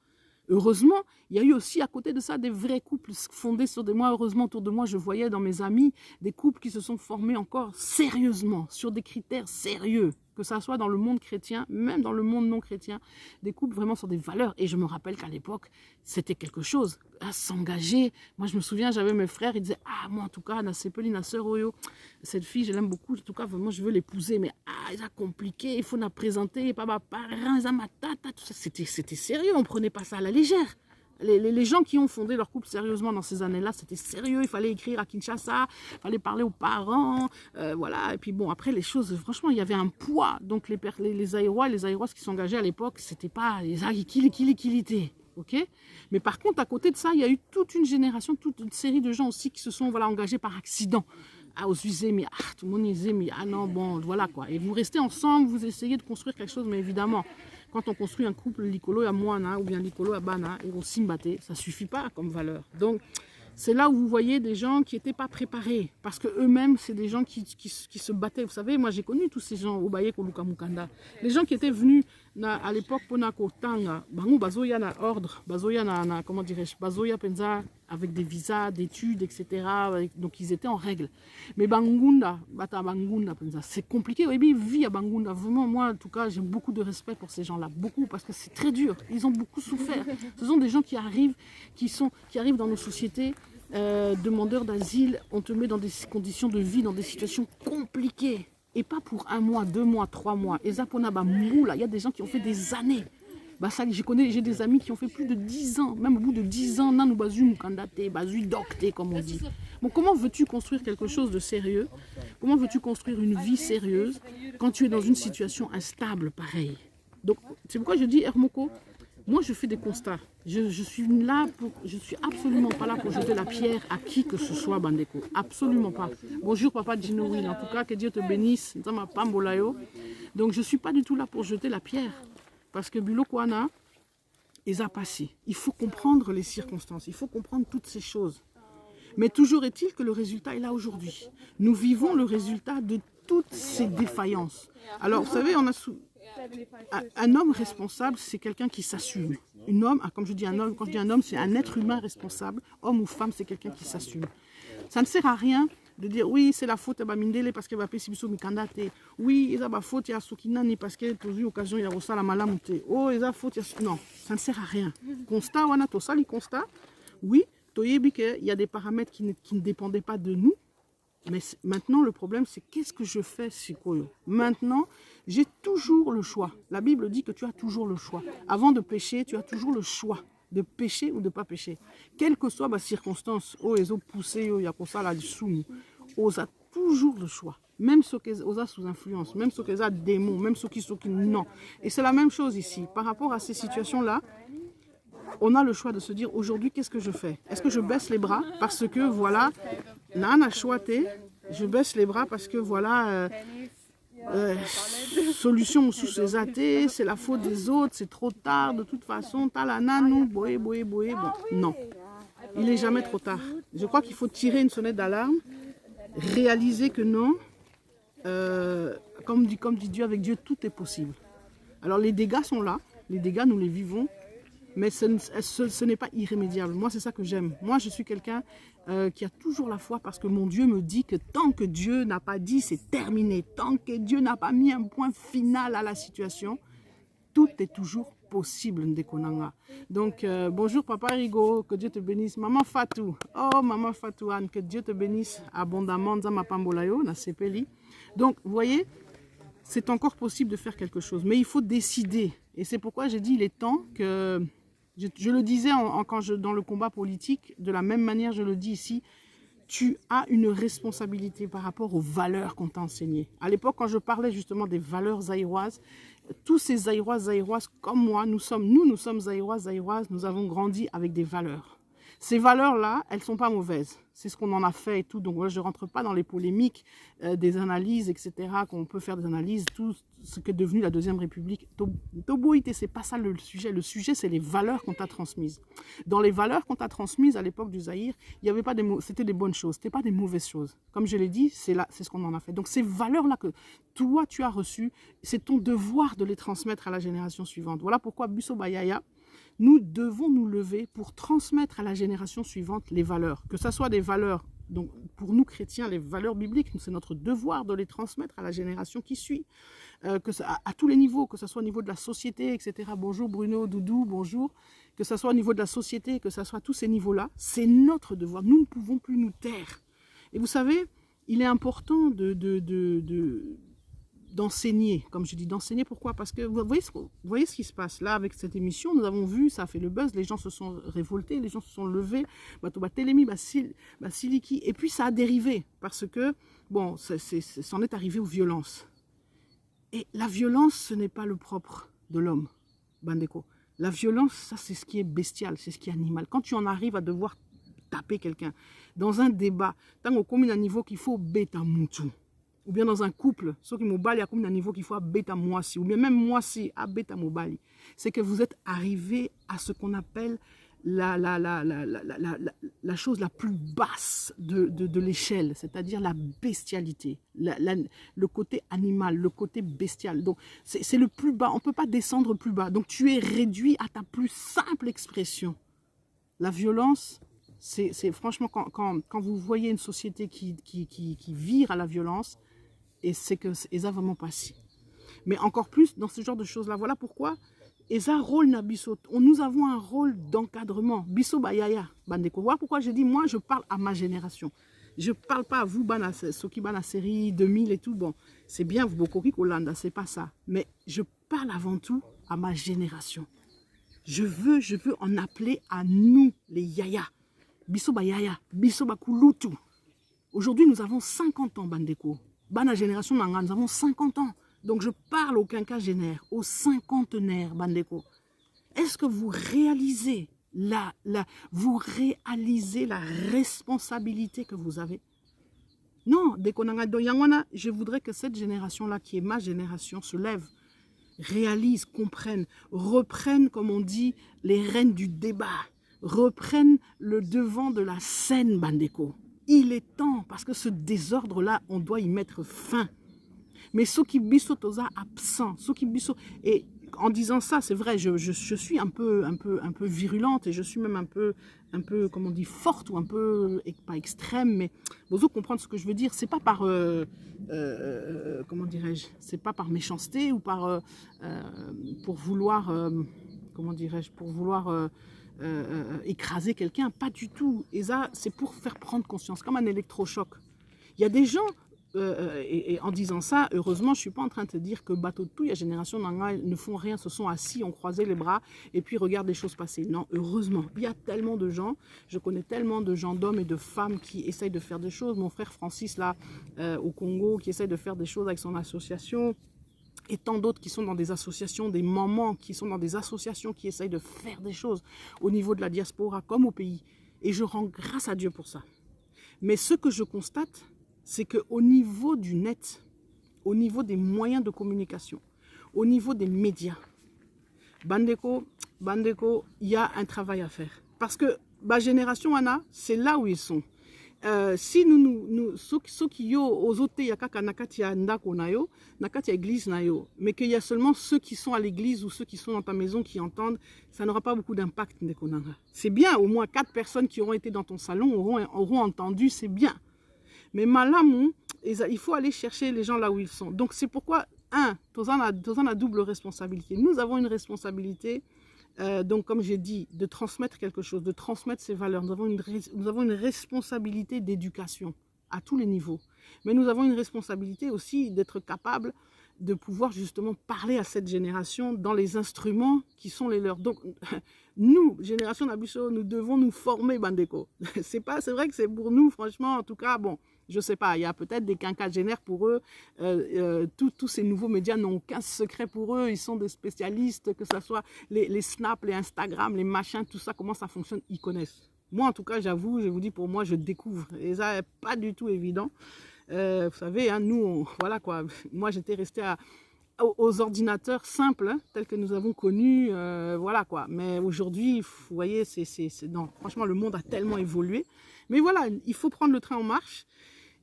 Heureusement, il y a eu aussi à côté de ça des vrais couples fondés sur des mois. Heureusement, autour de moi, je voyais dans mes amis des couples qui se sont formés encore sérieusement, sur des critères sérieux, que ça soit dans le monde chrétien, même dans le monde non chrétien, des couples vraiment sur des valeurs. Et je me rappelle qu'à l'époque, c'était quelque chose à s'engager. Moi, je me souviens, j'avais mes frères, ils disaient « Ah, moi, en tout cas, Nasepeli, sœur Oyo, cette fille, je l'aime beaucoup, en tout cas, vraiment, je veux l'épouser. Mais ah, c'est compliqué, il faut la présenter, papa, parrain, zamatata, tout ça. » C'était sérieux, on ne prenait pas ça à la légère. Les gens qui ont fondé leur couple sérieusement dans ces années-là, c'était sérieux, il fallait écrire à Kinshasa, il fallait parler aux parents, voilà. Et puis bon, après les choses, franchement, il y avait un poids. Donc les Aïrois qui s'engageaient à l'époque, c'était pas les Aïkili, ok. Mais par contre, à côté de ça, il y a eu toute une génération, toute une série de gens aussi qui se sont engagés par accident. Ah, aux usées, mais ah, tout le monde disait, mais ah non, bon, voilà quoi. Et vous restez ensemble, vous essayez de construire quelque chose, mais évidemment, quand on construit un couple, l'icolo à moana ou bien l'icolo à bana, et on simbate, ça ne suffit pas comme valeur. Donc, c'est là où vous voyez des gens qui n'étaient pas préparés, parce qu'eux-mêmes, c'est des gens qui se battaient. Vous savez, moi j'ai connu tous ces gens au Baye Koluka Mukanda. Les gens qui étaient venus à l'époque pour Nakotanga, Bango Bazoya na ordre, Bazoya na comment dirais-je, Bazoya Penza avec des visas, d'études, etc. Donc ils étaient en règle. Mais Bangunda, Bata Bangunda Penza, c'est compliqué. Oui, vie à Bangunda. Vraiment, moi en tout cas, j'ai beaucoup de respect pour ces gens-là, beaucoup, parce que c'est très dur. Ils ont beaucoup souffert. Ce sont des gens qui arrivent dans nos sociétés. Demandeurs d'asile, on te met dans des conditions de vie, dans des situations compliquées. Et pas pour 1 mois, 2 mois, 3 mois. Et Zapona, il y a des gens qui ont fait des années. Bah, ça, j'ai des amis qui ont fait plus de 10 ans. Même au bout de 10 ans, nan bazu mukandate, bazu docte, comme on dit. Bon, comment veux-tu construire quelque chose de sérieux? Comment veux-tu construire une vie sérieuse quand tu es dans une situation instable pareille? Donc, c'est pourquoi je dis, Hermoko, moi, je fais des constats. Je suis absolument pas là pour jeter la pierre à qui que ce soit, Bandeko. Absolument pas. Bonjour, papa Djinouine. En tout cas, que Dieu te bénisse. Donc, je ne suis pas du tout là pour jeter la pierre. Parce que Bulokwana, ils ont passé. Il faut comprendre les circonstances. Il faut comprendre toutes ces choses. Mais toujours est-il que le résultat est là aujourd'hui. Nous vivons le résultat de toutes ces défaillances. Alors, vous savez, un homme responsable, c'est quelqu'un qui s'assume. Un homme, comme je dis un homme, quand je dis un homme, c'est un être humain responsable. Homme ou femme, c'est quelqu'un qui s'assume. Ça ne sert à rien de dire oui, c'est la faute à Mindele parce qu'elle va payer Sibiso Mikandate. Oui, c'est la faute à Sokinani parce qu'elle a eu l'occasion de faire la malamute. Oh, c'est la faute à... Non, ça ne sert à rien. Constat, on a tout ça, les constats. Oui, il y a des paramètres qui ne dépendaient pas de nous. Mais maintenant, le problème, c'est qu'est-ce que je fais, Sikoyo? Maintenant, j'ai toujours le choix. La Bible dit que tu as toujours le choix. Avant de pécher, tu as toujours le choix de pécher ou de ne pas pécher. Quelle que soit ma circonstance, ils ont poussé, il y a pour ça là-dessous, ils ont toujours le choix. Même ceux qui sont sous influence, même ceux qui ont des démons, même ceux qui non. Et c'est la même chose ici. Par rapport à ces situations-là, on a le choix de se dire aujourd'hui, qu'est-ce que je fais? Est-ce que je baisse les bras parce que voilà, Nana choité, je baisse les bras parce que voilà, solution sous ces athées, c'est la faute des autres, c'est trop tard, de toute façon, talananou, boé, bon, non, il n'est jamais trop tard. Je crois qu'il faut tirer une sonnette d'alarme, réaliser que non, comme dit Dieu, avec Dieu, tout est possible. Alors les dégâts sont là, les dégâts, nous les vivons, mais ce n'est pas irrémédiable. Moi, c'est ça que j'aime. Moi, je suis quelqu'un qui a toujours la foi parce que mon Dieu me dit que tant que Dieu n'a pas dit, c'est terminé. Tant que Dieu n'a pas mis un point final à la situation, tout est toujours possible, Ndekonanga. Donc, bonjour Papa Rigo, que Dieu te bénisse. Maman Fatou, oh Maman Fatou Anne, que Dieu te bénisse abondamment. Nzamapambolayo, na sepeli. Donc, vous voyez, c'est encore possible de faire quelque chose, mais il faut décider. Et c'est pourquoi j'ai dit il est temps que... Je le disais dans le combat politique, de la même manière je le dis ici, tu as une responsabilité par rapport aux valeurs qu'on t'a enseignées. À l'époque, quand je parlais justement des valeurs zaïroises, tous ces zaïroises comme moi, nous sommes zaïroises, nous avons grandi avec des valeurs. Ces valeurs-là, elles ne sont pas mauvaises. C'est ce qu'on en a fait et tout. Donc, moi, je ne rentre pas dans les polémiques des analyses, etc., qu'on peut faire des analyses, tout ce qu'est devenu la Deuxième République. Toboïté, ce n'est pas ça le sujet. Le sujet, c'est les valeurs qu'on t'a transmises. Dans les valeurs qu'on t'a transmises à l'époque du Zaïre, il y avait pas des c'était des bonnes choses, c'était pas des mauvaises choses. Comme je l'ai dit, c'est ce qu'on en a fait. Donc, ces valeurs-là que toi, tu as reçues, c'est ton devoir de les transmettre à la génération suivante. Voilà pourquoi Bisso Bayaya, nous devons nous lever pour transmettre à la génération suivante les valeurs. Que ce soit des valeurs, donc pour nous chrétiens, les valeurs bibliques, c'est notre devoir de les transmettre à la génération qui suit, à tous les niveaux, que ce soit au niveau de la société, etc. Bonjour Bruno, Doudou, bonjour. Que ce soit au niveau de la société, que ce soit à tous ces niveaux-là, c'est notre devoir. Nous ne pouvons plus nous taire. Et vous savez, il est important d'enseigner, comme je dis, d'enseigner. Pourquoi? Parce que vous voyez ce qui se passe là avec cette émission. Nous avons vu, ça a fait le buzz, les gens se sont révoltés, les gens se sont levés, Télémi, Siliki, et puis ça a dérivé parce que, bon, c'en est arrivé aux violences. Et la violence, ce n'est pas le propre de l'homme, Bandeko. La violence, ça c'est ce qui est bestial, c'est ce qui est animal. Quand tu en arrives à devoir taper quelqu'un dans un débat, tant au commun à niveau qu'il faut bêta moutou. Ou bien dans un couple, ceux qui m'obali à un niveau qu'il faut bêta moisi, ou bien même moisi à bêta mobali, c'est que vous êtes arrivé à ce qu'on appelle la chose la plus basse de l'échelle, c'est-à-dire la bestialité, le côté animal, le côté bestial. Donc c'est le plus bas, on ne peut pas descendre plus bas. Donc tu es réduit à ta plus simple expression. La violence, c'est franchement, quand vous voyez une société qui vire à la violence, et c'est que ça vraiment pas si. Mais encore plus dans ce genre de choses-là. Voilà pourquoi, et ça, rôle na biso, nous avons un rôle d'encadrement. Biso bayaya, bandeko. Voilà pourquoi je dis, moi, je parle à ma génération. Je ne parle pas à vous, ceux qui la série 2000 et tout. Bon, c'est bien, vous, Bokori, Kolanda, c'est pas ça. Mais je parle avant tout à ma génération. Je veux en appeler à nous, les yaya. Biso bayaya, biso bakulutu. Aujourd'hui, nous avons 50 ans, bandeko. Bana génération, nous avons 50 ans. Donc, je parle au quinquagénaire, aux cinquantenaires, bandeko. Est-ce que vous réalisez la responsabilité que vous avez? Non, je voudrais que cette génération-là, qui est ma génération, se lève, réalise, comprenne, reprenne, comme on dit, les rênes du débat, reprenne le devant de la scène, bandeko. Il est temps, parce que ce désordre-là, on doit y mettre fin. Mais ceux qui biso toza absent, ceux qui biso, et en disant ça, c'est vrai, je suis un peu virulente et je suis même un peu, comme on dit, forte ou un peu, pas extrême, mais vous comprenez ce que je veux dire. C'est pas par, comment dirais-je, c'est pas par méchanceté ou par, pour vouloir, comment dirais-je, pour vouloir écraser quelqu'un, pas du tout. Et ça, c'est pour faire prendre conscience, comme un électrochoc. Il y a des gens, et en disant ça, heureusement, je ne suis pas en train de te dire que bateau de tout, il y a génération ne font rien, se sont assis, ont croisé les bras et puis regardent les choses passer. Non, heureusement, il y a tellement de gens, je connais tellement de gens, d'hommes et de femmes qui essayent de faire des choses. Mon frère Francis, là, au Congo, qui essaye de faire des choses avec son association. Et tant d'autres qui sont dans des associations, des mamans qui sont dans des associations qui essayent de faire des choses au niveau de la diaspora comme au pays. Et je rends grâce à Dieu pour ça. Mais ce que je constate, c'est qu'au niveau du net, au niveau des moyens de communication, au niveau des médias, Bandeko, il y a un travail à faire. Parce que ma génération, Anna, c'est là où ils sont. Si nous ceux qui yo ozote yakaka nakati ya ndako na yo, nakati ya église na yo, mais qu'il y a seulement ceux qui sont à l'église ou ceux qui sont dans ta maison qui entendent, ça n'aura pas beaucoup d'impact. C'est bien, au moins 4 personnes qui auront été dans ton salon auront entendu, c'est bien. Mais malamou, il faut aller chercher les gens là où ils sont. Donc c'est pourquoi, Tozan a double responsabilité. Nous avons une responsabilité. Donc, comme j'ai dit, de transmettre quelque chose, de transmettre ces valeurs. Nous avons une responsabilité d'éducation à tous les niveaux. Mais nous avons une responsabilité aussi d'être capable de pouvoir justement parler à cette génération dans les instruments qui sont les leurs. Donc, nous, génération Nabusso, nous devons nous former, Bandeko. C'est vrai que c'est pour nous, franchement, en tout cas, bon, je ne sais pas, il y a peut-être des quinquagénaires pour eux. Tous ces nouveaux médias n'ont aucun secret pour eux. Ils sont des spécialistes, que ce soit les Snap, les Instagram, les machins, tout ça, comment ça fonctionne, ils connaissent. Moi, en tout cas, j'avoue, je vous dis, pour moi, je découvre. Et ça n'est pas du tout évident. Vous savez, hein, nous, voilà quoi. Moi, j'étais restée aux ordinateurs simples, hein, tels que nous avons connus, voilà quoi. Mais aujourd'hui, vous voyez, non, franchement, le monde a tellement évolué. Mais voilà, il faut prendre le train en marche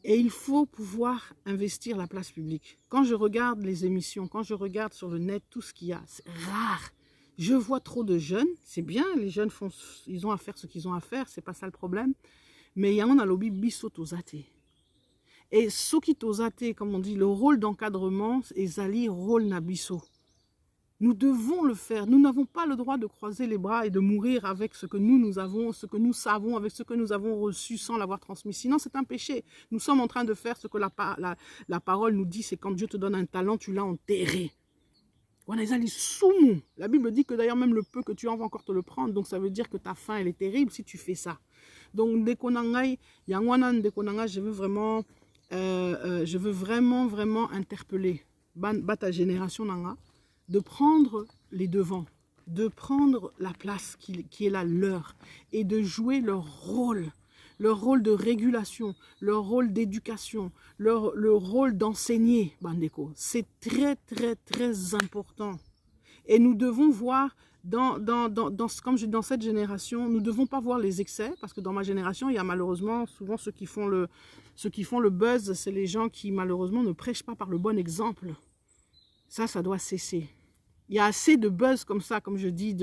et il faut pouvoir investir la place publique. Quand je regarde les émissions, quand je regarde sur le net tout ce qu'il y a, c'est rare. Je vois trop de jeunes, c'est bien, les jeunes ils ont à faire ce qu'ils ont à faire, c'est pas ça le problème. Mais il y a un lobby bisotosate. Et ce qui tosate, comme on dit, le rôle d'encadrement est ali rôle nabiso. Nous devons le faire. Nous n'avons pas le droit de croiser les bras et de mourir avec ce que nous avons, ce que nous savons, avec ce que nous avons reçu sans l'avoir transmis. Sinon, c'est un péché. Nous sommes en train de faire ce que la parole nous dit, c'est quand Dieu te donne un talent, tu l'as enterré. La Bible dit que d'ailleurs même le peu que tu en vas encore te le prendre, donc ça veut dire que ta faim elle est terrible si tu fais ça. Donc je veux vraiment interpeller ta génération de prendre les devants, de prendre la place qui est la leur et de jouer leur rôle de régulation, leur rôle d'éducation, le rôle d'enseigner, Bandeko. C'est très important. Et nous devons voir, comme je dis, dans cette génération, nous ne devons pas voir les excès, parce que dans ma génération, il y a malheureusement souvent ceux qui font le buzz, c'est les gens qui malheureusement ne prêchent pas par le bon exemple. Ça doit cesser. Il y a assez de buzz comme ça, comme je dis,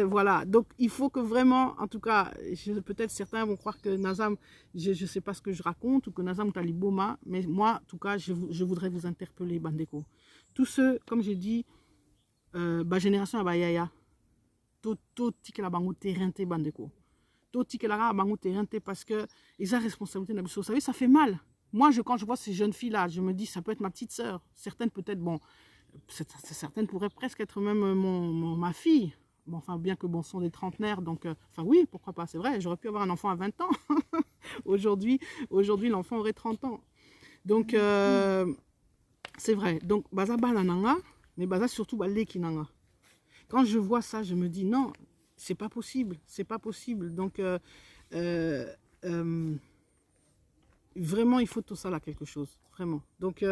voilà. Donc, il faut que vraiment, en tout cas, peut-être certains vont croire que Nazam, je ne sais pas ce que je raconte, ou que Nazam Taliboma, mais moi, en tout cas, je voudrais vous interpeller, Bandeko. Tous ceux, comme j'ai dit, génération Abayaya, Toti que la bango terrente, Bandeko. Toti que la bango terrente, parce que ils ont responsabilité. Vous savez, ça fait mal. Moi, quand je vois ces jeunes filles-là, je me dis, ça peut être ma petite sœur. Certaines, peut-être, bon... Certaines pourraient presque être même ma fille. Bon, enfin, bien que bon, sont des trentenaires, donc, enfin oui, pourquoi pas, c'est vrai, j'aurais pu avoir un enfant à 20 ans. Aujourd'hui, l'enfant aurait 30 ans. Donc, c'est vrai. Donc, baza balananga, mais baza surtout balekinanga. Quand je vois ça, je me dis, non, c'est pas possible, c'est pas possible. Donc, vraiment, il faut tout ça là, quelque chose, vraiment. Donc,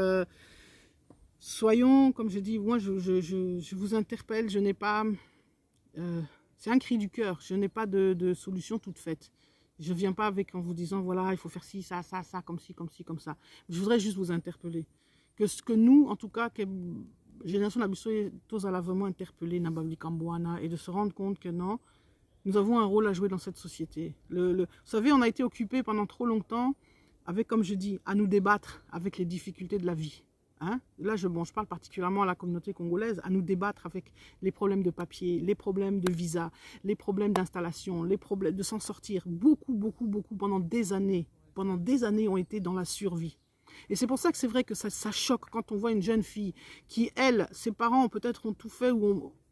soyons, comme je dis, moi je vous interpelle, je n'ai pas, c'est un cri du cœur, je n'ai pas de solution toute faite. Je ne viens pas en vous disant, voilà, il faut faire ci, ça, comme ci, comme ci, comme ça. Je voudrais juste vous interpeller. Que ce que nous, en tout cas, que Génération Nabiso est tous à la vraiment interpellé, Nababli Kambouana, et de se rendre compte que non, nous avons un rôle à jouer dans cette société. Vous savez, on a été occupé pendant trop longtemps avec, comme je dis, à nous débattre avec les difficultés de la vie. Hein? Là, je parle particulièrement à la communauté congolaise, à nous débattre avec les problèmes de papier, les problèmes de visa, les problèmes d'installation, les problèmes de s'en sortir. Beaucoup, pendant des années ont été dans la survie. Et c'est pour ça que c'est vrai que ça choque quand on voit une jeune fille qui, elle, ses parents peut-être ont tout fait,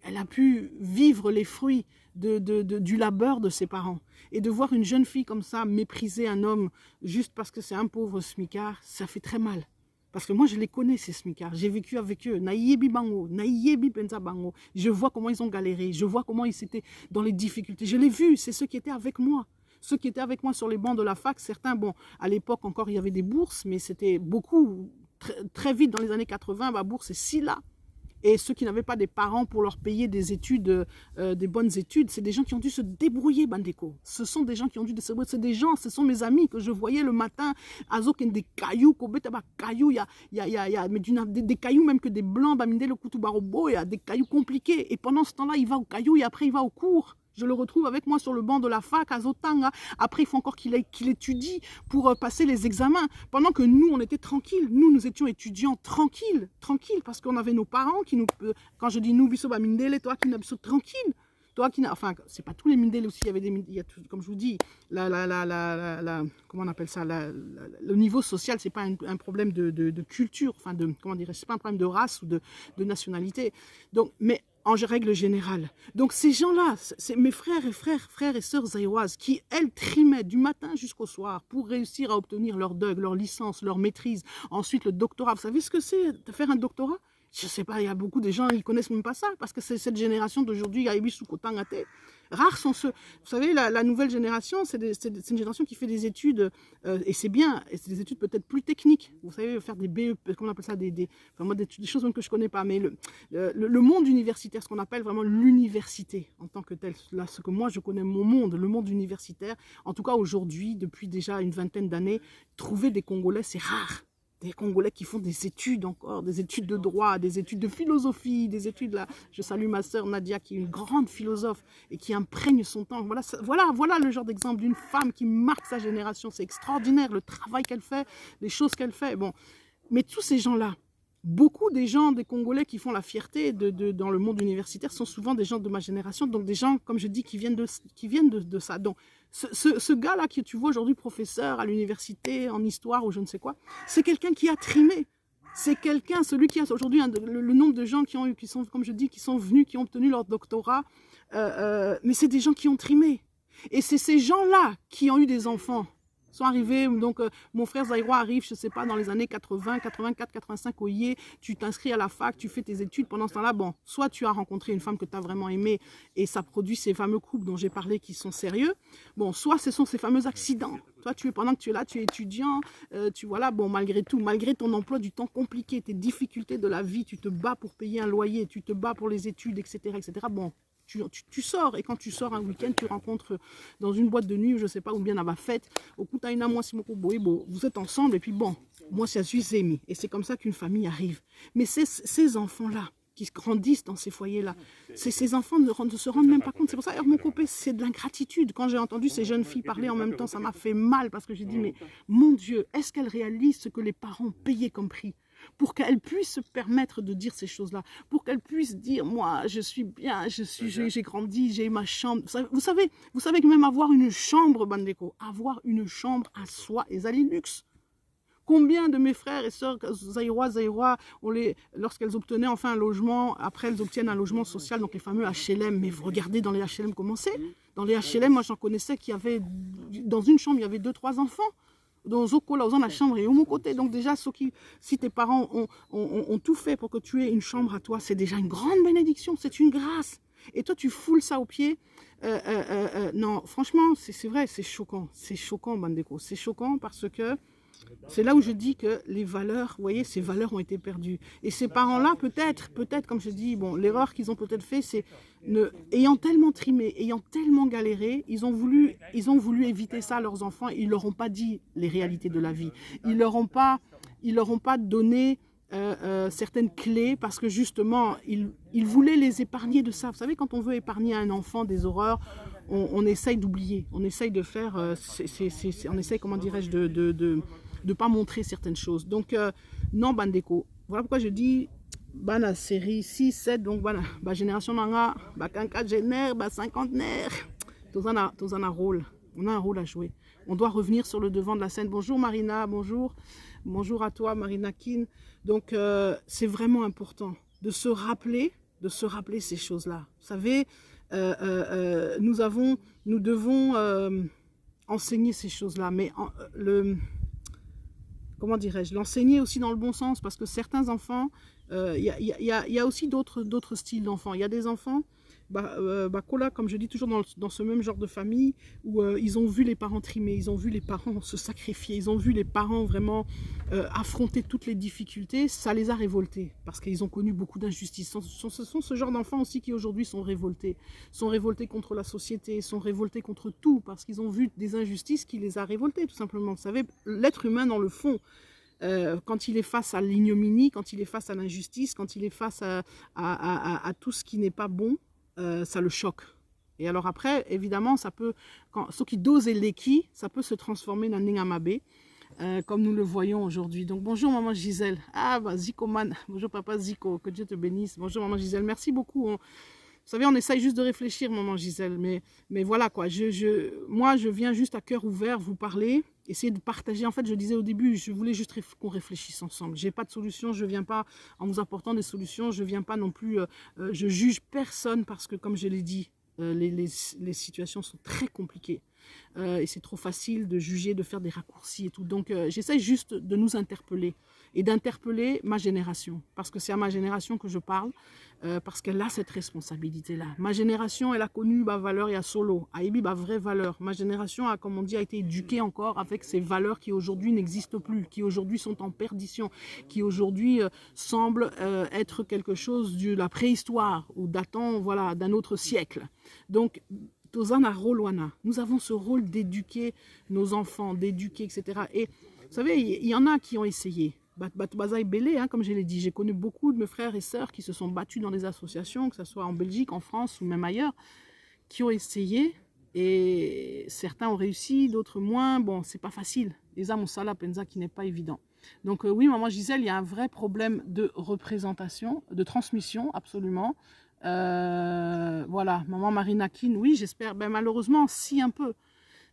elle a pu vivre les fruits du labeur de ses parents. Et de voir une jeune fille comme ça mépriser un homme juste parce que c'est un pauvre smicard, ça fait très mal. Parce que moi, je les connais, ces smicards. J'ai vécu avec eux. Naïebi bango, naïebi penza bango. Je vois comment ils ont galéré. Je vois comment ils étaient dans les difficultés. Je l'ai vu. C'est ceux qui étaient avec moi. Ceux qui étaient avec moi sur les bancs de la fac. Certains, bon, à l'époque encore, il y avait des bourses, mais c'était beaucoup, très vite dans les années 80, ma bourse, c'est si là. Et ceux qui n'avaient pas des parents pour leur payer des études, des bonnes études, c'est des gens qui ont dû se débrouiller, Bandeko. Ce sont des gens qui ont dû se débrouiller. C'est des gens, ce sont mes amis que je voyais le matin, Azok, des cailloux, il y a des cailloux même que des blancs, le Koutubarobo, il y a des cailloux compliqués. Et pendant ce temps-là, il va au caillou et après il va au cours. Je le retrouve avec moi sur le banc de la fac à Zotanga. Après, il faut encore qu'il étudie pour passer les examens. Pendant que nous, on était tranquilles. Nous étions étudiants tranquilles, parce qu'on avait nos parents qui nous... Quand je dis nous, bisoba mindele, toi qui n'as tranquille. Toi qui n'as... Enfin, c'est pas tous les mindele aussi. Il y a comme je vous dis, comment on appelle ça, le niveau social, c'est pas un problème de culture. Enfin, comment dirais-je, c'est pas un problème de race ou de nationalité. Donc, mais en règle générale. Donc ces gens-là, c'est mes frères et sœurs zaïroises qui, elles, trimaient du matin jusqu'au soir pour réussir à obtenir leur DUG, leur licence, leur maîtrise, ensuite le doctorat. Vous savez ce que c'est de faire un doctorat? Je sais pas, il y a beaucoup de gens, ils connaissent même pas ça, parce que c'est cette génération d'aujourd'hui, rares sont ceux. Vous savez, la nouvelle génération, c'est une génération qui fait des études, et c'est bien, et c'est des études peut-être plus techniques. Vous savez, faire des BE, comment on appelle ça, enfin, moi, des choses même que je connais pas, mais le monde universitaire, ce qu'on appelle vraiment l'université en tant que tel, là, ce que moi je connais, mon monde, le monde universitaire, en tout cas aujourd'hui, depuis déjà une vingtaine d'années, trouver des Congolais, c'est rare. Des Congolais qui font des études encore, des études de droit, des études de philosophie, des études là. Je salue ma sœur Nadia qui est une grande philosophe et qui imprègne son temps. Voilà le genre d'exemple d'une femme qui marque sa génération. C'est extraordinaire le travail qu'elle fait, les choses qu'elle fait. Bon, mais tous ces gens-là, beaucoup des gens, des Congolais qui font la fierté dans le monde universitaire sont souvent des gens de ma génération, donc des gens, comme je dis, qui viennent de ça. Donc, ce gars-là que tu vois aujourd'hui professeur à l'université, en histoire ou je ne sais quoi, c'est quelqu'un qui a trimé. C'est quelqu'un, celui qui a aujourd'hui le nombre de gens qui sont, comme je dis, qui sont venus, qui ont obtenu leur doctorat, mais c'est des gens qui ont trimé. Et c'est ces gens-là qui ont eu des enfants. Sont arrivés, donc mon frère Zaïrois arrive, je ne sais pas, dans les années 80, 84, 85 au IE, tu t'inscris à la fac, tu fais tes études, pendant ce temps-là, bon, soit tu as rencontré une femme que tu as vraiment aimée et ça produit ces fameux couples dont j'ai parlé qui sont sérieux, bon, soit ce sont ces fameux accidents. Toi, pendant que tu es là, tu es étudiant, bon, malgré tout, malgré ton emploi du temps compliqué, tes difficultés de la vie, tu te bats pour payer un loyer, tu te bats pour les études, etc., etc., bon, tu sors, et quand tu sors un week-end, tu rencontres dans une boîte de nuit, je ne sais pas, ou bien à ma fête, au Kutaina, moi, vous êtes ensemble, et puis bon, moi, je suis aimé. Et c'est comme ça qu'une famille arrive. Mais ces enfants-là, qui grandissent dans ces foyers-là, ces enfants ne se rendent même pas compte. C'est pour ça, mon copain, c'est de l'ingratitude. Quand j'ai entendu ces jeunes filles parler en même temps, ça m'a fait mal, parce que j'ai dit, mais mon Dieu, est-ce qu'elles réalisent ce que les parents ont payé comme prix ? Pour qu'elle puisse se permettre de dire ces choses-là, pour qu'elle puisse dire, moi, je suis bien, j'ai grandi, j'ai ma chambre. Vous savez que même avoir une chambre, Bandeko, avoir une chambre à soi, et Zali luxe. Combien de mes frères et sœurs, Zaïrois, lorsqu'elles obtenaient enfin un logement, après elles obtiennent un logement social, donc les fameux HLM, mais vous regardez dans les HLM comment c'est. Dans les HLM, moi j'en connaissais qui avaient, dans une chambre, il y avait 2-3 enfants. Dans la chambre et au mon côté. Donc déjà, si tes parents ont tout fait pour que tu aies une chambre à toi, c'est déjà une grande bénédiction, c'est une grâce. Et toi, tu foules ça aux pieds. Non, franchement, c'est vrai, c'est choquant, Bandeko. C'est choquant parce que c'est là où je dis que les valeurs, vous voyez, ces valeurs ont été perdues. Et ces parents-là, peut-être, comme je dis, bon, l'erreur qu'ils ont peut-être fait, c'est ayant tellement trimé, ayant tellement galéré, ils ont voulu éviter ça à leurs enfants. Ils leur ont pas dit les réalités de la vie. Ils leur ont pas donné certaines clés parce que justement, ils voulaient les épargner de ça. Vous savez, quand on veut épargner à un enfant des horreurs, on essaye d'oublier, on essaye de faire, on essaye, comment dirais-je, de pas montrer certaines choses. Donc, non, Bandeko. Voilà pourquoi je dis, la série 6, 7, donc, la génération manga, kanka génère, cinquantenaire. Tous on a un rôle. On a un rôle à jouer. On doit revenir sur le devant de la scène. Bonjour Marina, bonjour. Bonjour à toi Marina Kin. Donc, c'est vraiment important de se rappeler ces choses-là. Vous savez, nous devons enseigner ces choses-là, mais comment dirais-je, l'enseigner aussi dans le bon sens, parce que certains enfants, il y a aussi d'autres styles d'enfants. Il y a des enfants, comme je dis toujours dans ce même genre de famille, où ils ont vu les parents trimer, ils ont vu les parents se sacrifier, ils ont vu les parents vraiment affronter toutes les difficultés. Ça les a révoltés, parce qu'ils ont connu beaucoup d'injustices. Ce sont ce genre d'enfants aussi qui aujourd'hui sont révoltés contre la société, sont révoltés contre tout, parce qu'ils ont vu des injustices qui les a révoltés, tout simplement. Vous savez, l'être humain dans le fond, quand il est face à l'ignominie, quand il est face à l'injustice, quand il est face à tout ce qui n'est pas bon, ça le choque. Et alors après, évidemment, ça peut, ce qui dose et l'équi, ça peut se transformer en Ningamabe, comme nous le voyons aujourd'hui. Donc bonjour maman Gisèle. Ah bah Zico man, bonjour papa Zico, que Dieu te bénisse. Bonjour maman Gisèle, merci beaucoup. Vous savez, on essaye juste de réfléchir, maman Gisèle, mais voilà quoi. Moi, je viens juste à cœur ouvert vous parler, essayer de partager. En fait, je disais au début, je voulais juste qu'on réfléchisse ensemble. J'ai pas de solution, je viens pas en vous apportant des solutions, je viens pas non plus, je juge personne parce que, comme je l'ai dit, les situations sont très compliquées. et c'est trop facile de juger, de faire des raccourcis et tout. Donc j'essaie juste de nous interpeller et d'interpeller ma génération, parce que c'est à ma génération que je parle, parce qu'elle a cette responsabilité-là. Ma génération, elle a connu ma valeur et à solo, à Ibi, ma vraie valeur. Ma génération a, comme on dit, a été éduquée encore avec ces valeurs qui aujourd'hui n'existent plus, qui aujourd'hui sont en perdition, qui aujourd'hui semblent être quelque chose de la préhistoire ou datant, voilà, d'un autre siècle. Donc, nous avons ce rôle d'éduquer nos enfants, d'éduquer, etc. Et vous savez, il y en a qui ont essayé. Comme je l'ai dit, j'ai connu beaucoup de mes frères et sœurs qui se sont battus dans des associations, que ce soit en Belgique, en France ou même ailleurs, qui ont essayé et certains ont réussi, d'autres moins. Bon, c'est pas facile. Les âmes Sala Penza qui n'est pas évident. Donc oui, maman Gisèle, il y a un vrai problème de représentation, de transmission, absolument. Voilà, maman Marina Kin, oui, j'espère. Ben, malheureusement, si un peu.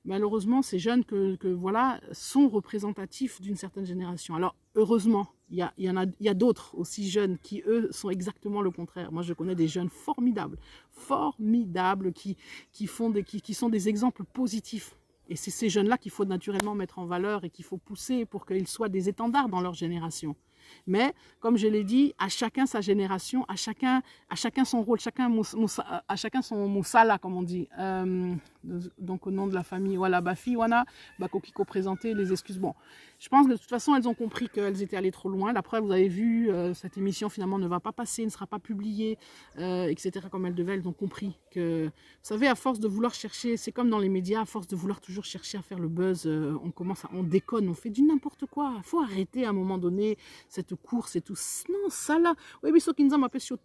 Malheureusement, ces jeunes voilà, sont représentatifs d'une certaine génération. Alors, heureusement, il y a d'autres aussi jeunes qui, eux, sont exactement le contraire. Moi, je connais des jeunes formidables, qui sont des exemples positifs. Et c'est ces jeunes-là qu'il faut naturellement mettre en valeur et qu'il faut pousser pour qu'ils soient des étendards dans leur génération. Mais, comme je l'ai dit, à chacun sa génération, à chacun son rôle, à chacun son moussala, comme on dit. Donc, au nom de la famille, voilà, Bafi, Wana, Bakokiko présenté, les excuses. Bon, je pense que de toute façon, elles ont compris qu'elles étaient allées trop loin. La preuve, vous avez vu, cette émission finalement ne va pas passer, ne sera pas publiée, etc. comme elles devaient. Elles ont compris que, vous savez, à force de vouloir chercher, c'est comme dans les médias, à force de vouloir toujours chercher à faire le buzz, on déconne, on fait du n'importe quoi. Il faut arrêter à un moment donné cette course et tout. Non, ça là, oui, mais ce qui nous a appelé sur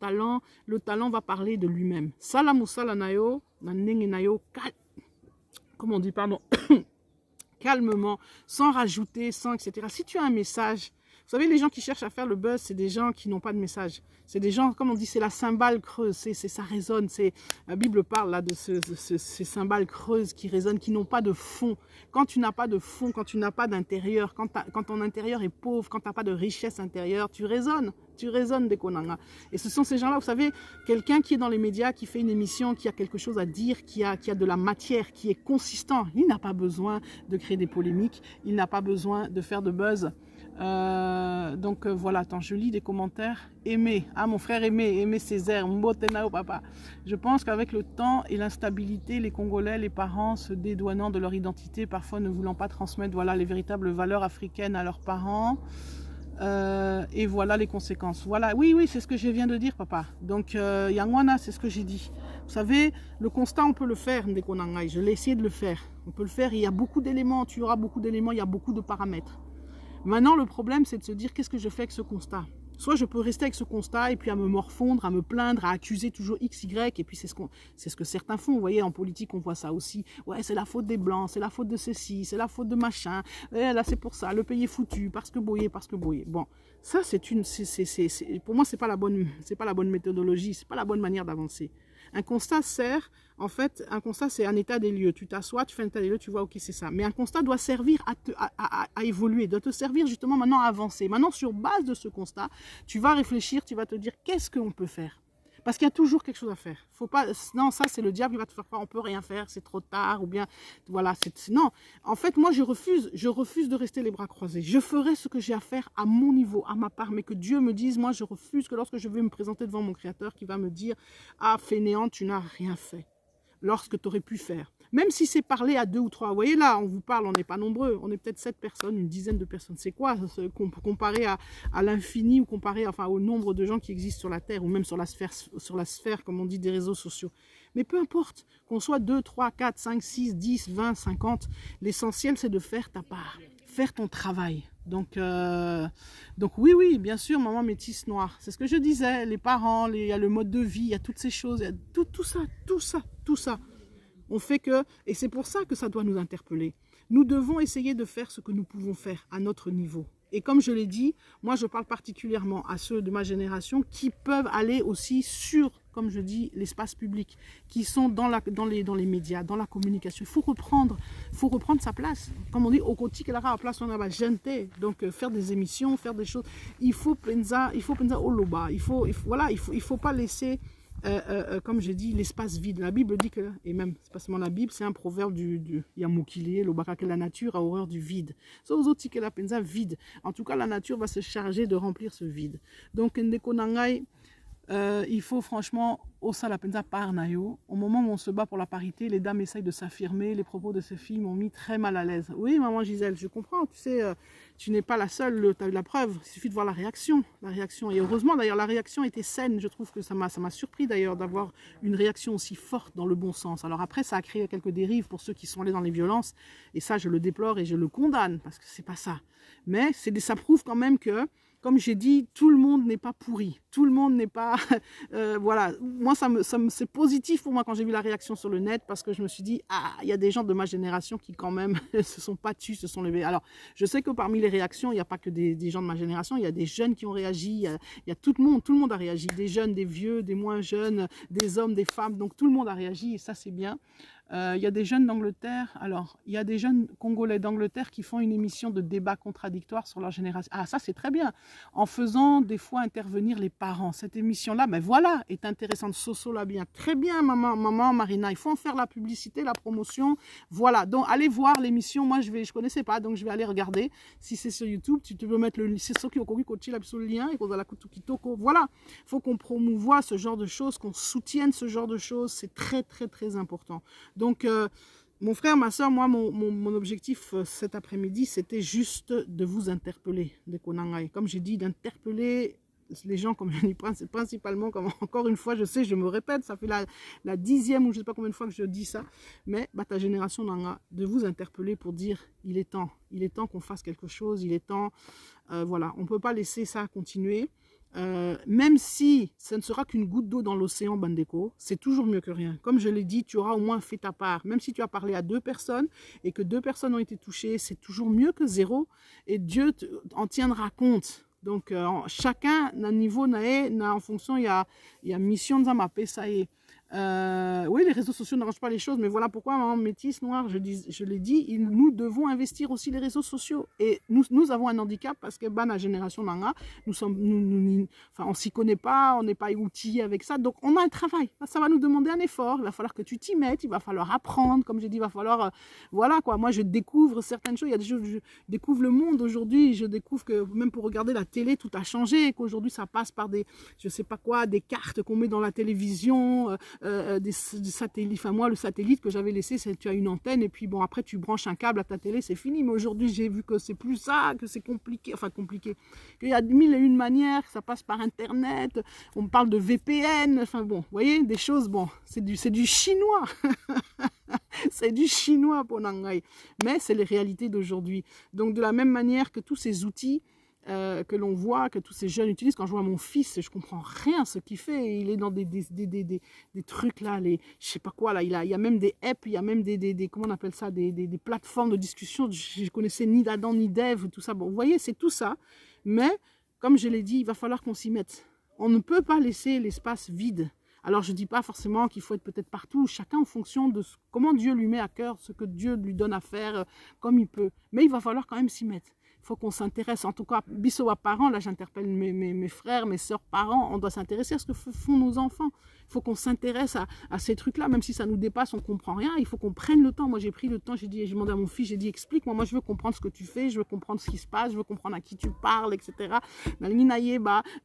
le talent va parler de lui-même. Ça là, moussala nayo, nanenge nayo, comment on dit, pardon, calmement, sans rajouter, sans etc. Si tu as un message, vous savez, les gens qui cherchent à faire le buzz, c'est des gens qui n'ont pas de message. C'est des gens, comme on dit, c'est la cymbale creuse, ça résonne. La Bible parle là de ces cymbales creuses qui résonnent, qui n'ont pas de fond. Quand tu n'as pas de fond, quand tu n'as pas d'intérieur, quand ton intérieur est pauvre, quand tu n'as pas de richesse intérieure, tu résonnes des konanga. Et ce sont ces gens-là, vous savez, quelqu'un qui est dans les médias, qui fait une émission, qui a quelque chose à dire, qui a de la matière, qui est consistant. Il n'a pas besoin de créer des polémiques, il n'a pas besoin de faire de buzz. Donc voilà, attends, je lis des commentaires. Aimé, mon frère Aimé Césaire, Mbotenao papa. Je pense qu'avec le temps et l'instabilité, les Congolais, les parents se dédouanant de leur identité, parfois ne voulant pas transmettre voilà, les véritables valeurs africaines à leurs parents. Et voilà les conséquences. Voilà, oui, c'est ce que je viens de dire, papa. Donc, Yangwana, c'est ce que j'ai dit. Vous savez, le constat, on peut le faire, Ndekonangai. Je l'ai essayé de le faire. On peut le faire. Il y a beaucoup d'éléments, tu auras beaucoup d'éléments, il y a beaucoup de paramètres. Maintenant, le problème, c'est de se dire, qu'est-ce que je fais avec ce constat? Soit je peux rester avec ce constat et puis à me morfondre, à me plaindre, à accuser toujours X, Y, et puis c'est ce que certains font. Vous voyez, en politique, on voit ça aussi. Ouais, c'est la faute des Blancs, c'est la faute de ceci, c'est la faute de machin. Et là, c'est pour ça, le pays est foutu, parce que boyé. Bon, ça, pour moi, c'est pas la bonne méthodologie, c'est pas la bonne manière d'avancer. Un constat sert, en fait, un constat c'est un état des lieux. Tu t'assois, tu fais un état des lieux, tu vois, ok, c'est ça. Mais un constat doit servir à évoluer, doit te servir justement maintenant à avancer. Maintenant, sur base de ce constat, tu vas réfléchir, tu vas te dire qu'est-ce qu'on peut faire. Parce qu'il y a toujours quelque chose à faire. Faut pas, non, ça c'est le diable qui va te faire croire, on peut rien faire, c'est trop tard, ou bien, voilà, non. En fait, moi je refuse de rester les bras croisés. Je ferai ce que j'ai à faire à mon niveau, à ma part, mais que Dieu me dise, moi je refuse que lorsque je vais me présenter devant mon Créateur, qui va me dire, ah fainéant, tu n'as rien fait. Lorsque tu aurais pu faire. Même si c'est parler à 2 ou 3. Vous voyez là, on vous parle, on n'est pas nombreux. On est peut-être 7 personnes, une dizaine de personnes. C'est quoi comparé à l'infini ou comparé enfin, au nombre de gens qui existent sur la Terre ou même sur la sphère, comme on dit, des réseaux sociaux. Mais peu importe, qu'on soit 2, 3, 4, 5, 6, 10, 20, 50, l'essentiel c'est de faire ta part, faire ton travail. Donc oui, bien sûr, maman métisse noire. C'est ce que je disais, les parents, il y a le mode de vie, il y a toutes ces choses, il y a tout ça. On fait que, et c'est pour ça que ça doit nous interpeller. Nous devons essayer de faire ce que nous pouvons faire à notre niveau. Et comme je l'ai dit, moi je parle particulièrement à ceux de ma génération qui peuvent aller aussi sur, comme je dis, l'espace public, qui sont dans les médias, dans la communication. Il faut reprendre sa place. Comme on dit, au côté qu'elle a la place, on a genté. Donc faire des émissions, faire des choses. Il faut penser au loba. Il faut pas laisser comme j'ai dit, l'espace vide. La Bible dit que, et même, c'est pas seulement la Bible, c'est un proverbe il y a Mokilié, que la nature a horreur du vide. So, aux autres, que la penza vide. En tout cas, la nature va se charger de remplir ce vide. Donc, il faut franchement, au Salapenza par Nayo, au moment où on se bat pour la parité, les dames essayent de s'affirmer. Les propos de ces filles m'ont mis très mal à l'aise. Oui, maman Gisèle, je comprends, tu sais, tu n'es pas la seule, tu as eu la preuve, il suffit de voir la réaction. Et heureusement, d'ailleurs, la réaction était saine. Je trouve que ça m'a surpris d'ailleurs d'avoir une réaction aussi forte dans le bon sens. Alors après, ça a créé quelques dérives pour ceux qui sont allés dans les violences. Et ça, je le déplore et je le condamne, parce que c'est pas ça. Mais ça prouve quand même que, comme j'ai dit, tout le monde n'est pas pourri. Tout le monde n'est pas... voilà. Moi, c'est positif pour moi quand j'ai vu la réaction sur le net, parce que je me suis dit, ah, il y a des gens de ma génération qui quand même se sont pas tus, se sont levés. Alors, je sais que parmi les réactions, il n'y a pas que des gens de ma génération, il y a des jeunes qui ont réagi, il y a tout le monde a réagi. Des jeunes, des vieux, des moins jeunes, des hommes, des femmes, donc tout le monde a réagi et ça, c'est bien. Il y a des jeunes d'Angleterre, alors il y a des jeunes Congolais d'Angleterre qui font une émission de débat contradictoire sur leur génération. Ah, ça c'est très bien, en faisant des fois intervenir les parents. Cette émission-là, ben voilà, est intéressante. Soso l'a bien, très bien maman Marina, il faut en faire la publicité, la promotion. Voilà, donc allez voir l'émission, moi je connaissais pas, donc je vais aller regarder. Si c'est sur YouTube, tu peux mettre le lien et voilà, il faut qu'on promouvoie ce genre de choses, qu'on soutienne ce genre de choses, c'est très très très important. Donc, mon frère, ma soeur, moi, mon objectif cet après-midi, c'était juste de vous interpeller, de Konangai. Comme j'ai dit, d'interpeller les gens, comme je dis principalement, comme encore une fois, je sais, je me répète, ça fait la 10e ou je ne sais pas combien de fois que je dis ça, mais ta génération Nanga, de vous interpeller pour dire, il est temps qu'on fasse quelque chose, il est temps, voilà, on ne peut pas laisser ça continuer. Même si ce ne sera qu'une goutte d'eau dans l'océan Bandeko, c'est toujours mieux que rien. Comme je l'ai dit, tu auras au moins fait ta part. Même si tu as parlé à 2 personnes et que 2 personnes ont été touchées, c'est toujours mieux que 0 et Dieu en tiendra compte. Donc, chacun n'a niveau en fonction, il y a mission de Zamapé, ça y est. Oui, les réseaux sociaux n'arrangent pas les choses, mais voilà pourquoi, maman métisse noire, je l'ai dit, nous devons investir aussi les réseaux sociaux. Et nous avons un handicap parce que la génération Nanga, on s'y connaît pas, on n'est pas outillé avec ça, donc on a un travail. Ça va nous demander un effort, il va falloir que tu t'y mettes, il va falloir apprendre, comme j'ai dit, il va falloir, voilà quoi, moi je découvre certaines choses, il y a des choses, je découvre le monde aujourd'hui, je découvre que même pour regarder la télé, tout a changé, qu'aujourd'hui ça passe par des, je sais pas quoi, des cartes qu'on met dans la télévision, des satellites. Enfin, moi, le satellite que j'avais laissé, c'est tu as une antenne et puis bon, après tu branches un câble à ta télé, c'est fini. Mais aujourd'hui, j'ai vu que c'est plus ça, que c'est compliqué, qu'il y a 1001 manières, que ça passe par Internet, on me parle de VPN, enfin bon, vous voyez, des choses, bon, c'est du chinois. C'est du chinois pour Nangai. Mais c'est les réalités d'aujourd'hui. Donc, de la même manière que tous ces outils que l'on voit, que tous ces jeunes utilisent. Quand je vois mon fils, je comprends rien ce qu'il fait. Il est dans des trucs là, je sais pas quoi là. Il y a même des apps, il y a même des comment on appelle ça, des plateformes de discussion. Je connaissais ni d'Adam ni d'Ève, tout ça. Bon, vous voyez, c'est tout ça. Mais comme je l'ai dit, il va falloir qu'on s'y mette. On ne peut pas laisser l'espace vide. Alors, je ne dis pas forcément qu'il faut être peut-être partout, chacun en fonction de comment Dieu lui met à cœur, ce que Dieu lui donne à faire, comme il peut. Mais il va falloir quand même s'y mettre. Il faut qu'on s'intéresse, en tout cas, Bissoa parents, là j'interpelle mes frères, mes sœurs parents, on doit s'intéresser à ce que font nos enfants. Il faut qu'on s'intéresse à ces trucs-là, même si ça nous dépasse, on ne comprend rien, il faut qu'on prenne le temps. Moi j'ai pris le temps, j'ai demandé à mon fils, j'ai dit explique-moi, moi je veux comprendre ce que tu fais, je veux comprendre ce qui se passe, je veux comprendre à qui tu parles, etc.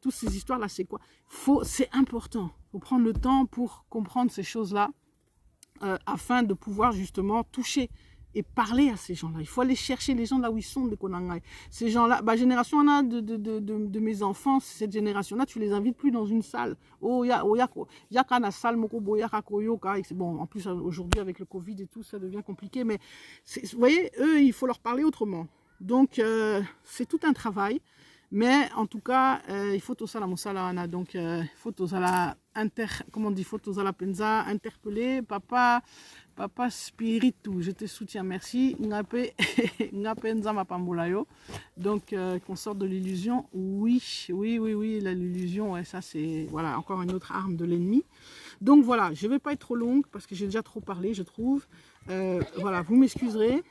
Toutes ces histoires-là, c'est quoi? C'est important, il faut prendre le temps pour comprendre ces choses-là, afin de pouvoir justement toucher et parler à ces gens-là. Il faut aller chercher les gens là où ils sont de Konangai. Ces gens-là, génération de mes enfants, cette génération-là, tu les invites plus dans une salle. Bon, en plus aujourd'hui avec le Covid et tout, ça devient compliqué, mais vous voyez, eux, il faut leur parler autrement. Donc, c'est tout un travail. Mais en tout cas, il faut tout ça la moussala, donc il faut tout ça la penza interpeller papa spiritu, je te soutiens, merci. Donc qu'on sorte de l'illusion, oui, l'illusion, ouais, ça c'est voilà encore une autre arme de l'ennemi. Donc voilà, je vais pas être trop longue parce que j'ai déjà trop parlé, je trouve. Voilà, vous m'excuserez.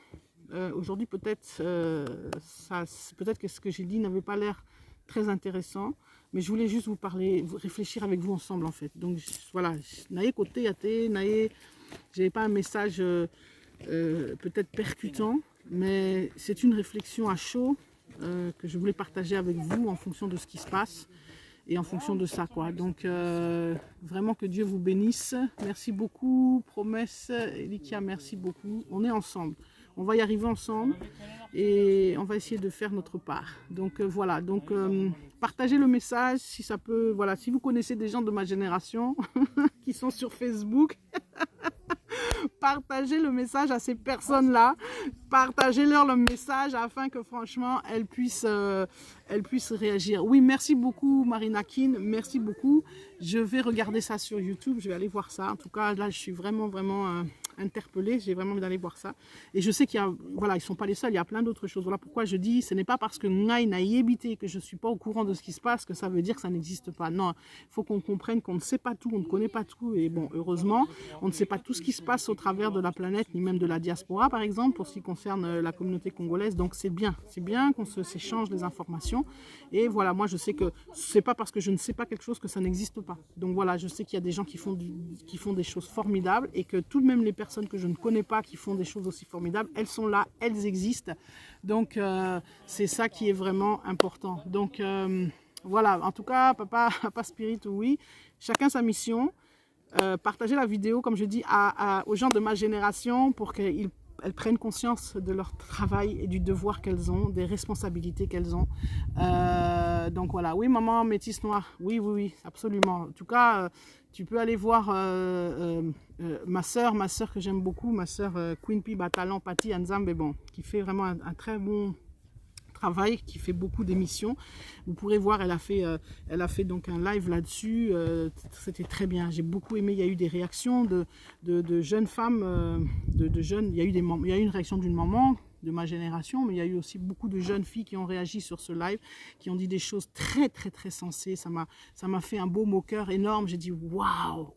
Aujourd'hui peut-être que ce que j'ai dit n'avait pas l'air très intéressant, mais je voulais juste vous parler, réfléchir avec vous ensemble en fait. Donc voilà, n'ayez côté athée, n'ayez, j'avais pas un message peut-être percutant, mais c'est une réflexion à chaud que je voulais partager avec vous en fonction de ce qui se passe et en fonction de ça quoi. Donc vraiment que Dieu vous bénisse. Merci beaucoup, Promesse, Elikia, merci beaucoup. On est ensemble. On va y arriver ensemble et on va essayer de faire notre part. Donc voilà, donc partagez le message si ça peut, voilà, si vous connaissez des gens de ma génération qui sont sur Facebook, partagez le message à ces personnes-là, partagez-leur le message afin que franchement elles puissent réagir. Oui, merci beaucoup Marina Kin, merci beaucoup. Je vais regarder ça sur YouTube, je vais aller voir ça. En tout cas, là, je suis vraiment interpellée, j'ai vraiment envie d'aller voir ça. Et je sais qu'il y a, voilà, ils ne sont pas les seuls, il y a plein d'autres choses. Voilà pourquoi je dis, ce n'est pas parce que Ngaï n'a évité, que je ne suis pas au courant de ce qui se passe, que ça veut dire que ça n'existe pas. Non, il faut qu'on comprenne qu'on ne sait pas tout, on ne connaît pas tout. Et bon, heureusement, on ne sait pas tout ce qui se passe au travers de la planète, ni même de la diaspora, par exemple, pour ce qui concerne la communauté congolaise. Donc c'est bien qu'on s'échange les informations. Et voilà, moi je sais que ce n'est pas parce que je ne sais pas quelque chose que ça n'existe pas. Donc voilà, je sais qu'il y a des gens qui font des choses formidables et que tout de même les personnes que je ne connais pas qui font des choses aussi formidables, elles sont là, elles existent. Donc c'est ça qui est vraiment important. Donc voilà, en tout cas, Papa Spirit, oui, chacun sa mission. Partagez la vidéo, comme je dis, aux gens de ma génération pour qu'ils prennent conscience de leur travail et du devoir qu'elles ont, des responsabilités qu'elles ont. Donc voilà, oui maman métisse noire, oui, absolument. En tout cas, tu peux aller voir ma sœur que j'aime beaucoup, ma sœur Queen Pi Batalan Pati Anzambe, bon, qui fait vraiment un très bon travail, qui fait beaucoup d'émissions. Vous pourrez voir, elle a fait donc un live là-dessus, c'était très bien, j'ai beaucoup aimé. Il y a eu des réactions de jeunes femmes, de jeunes, il y a eu une réaction d'une maman de ma génération, mais il y a eu aussi beaucoup de jeunes filles qui ont réagi sur ce live, qui ont dit des choses très sensées. Ça m'a fait un baume au cœur énorme. J'ai dit waouh,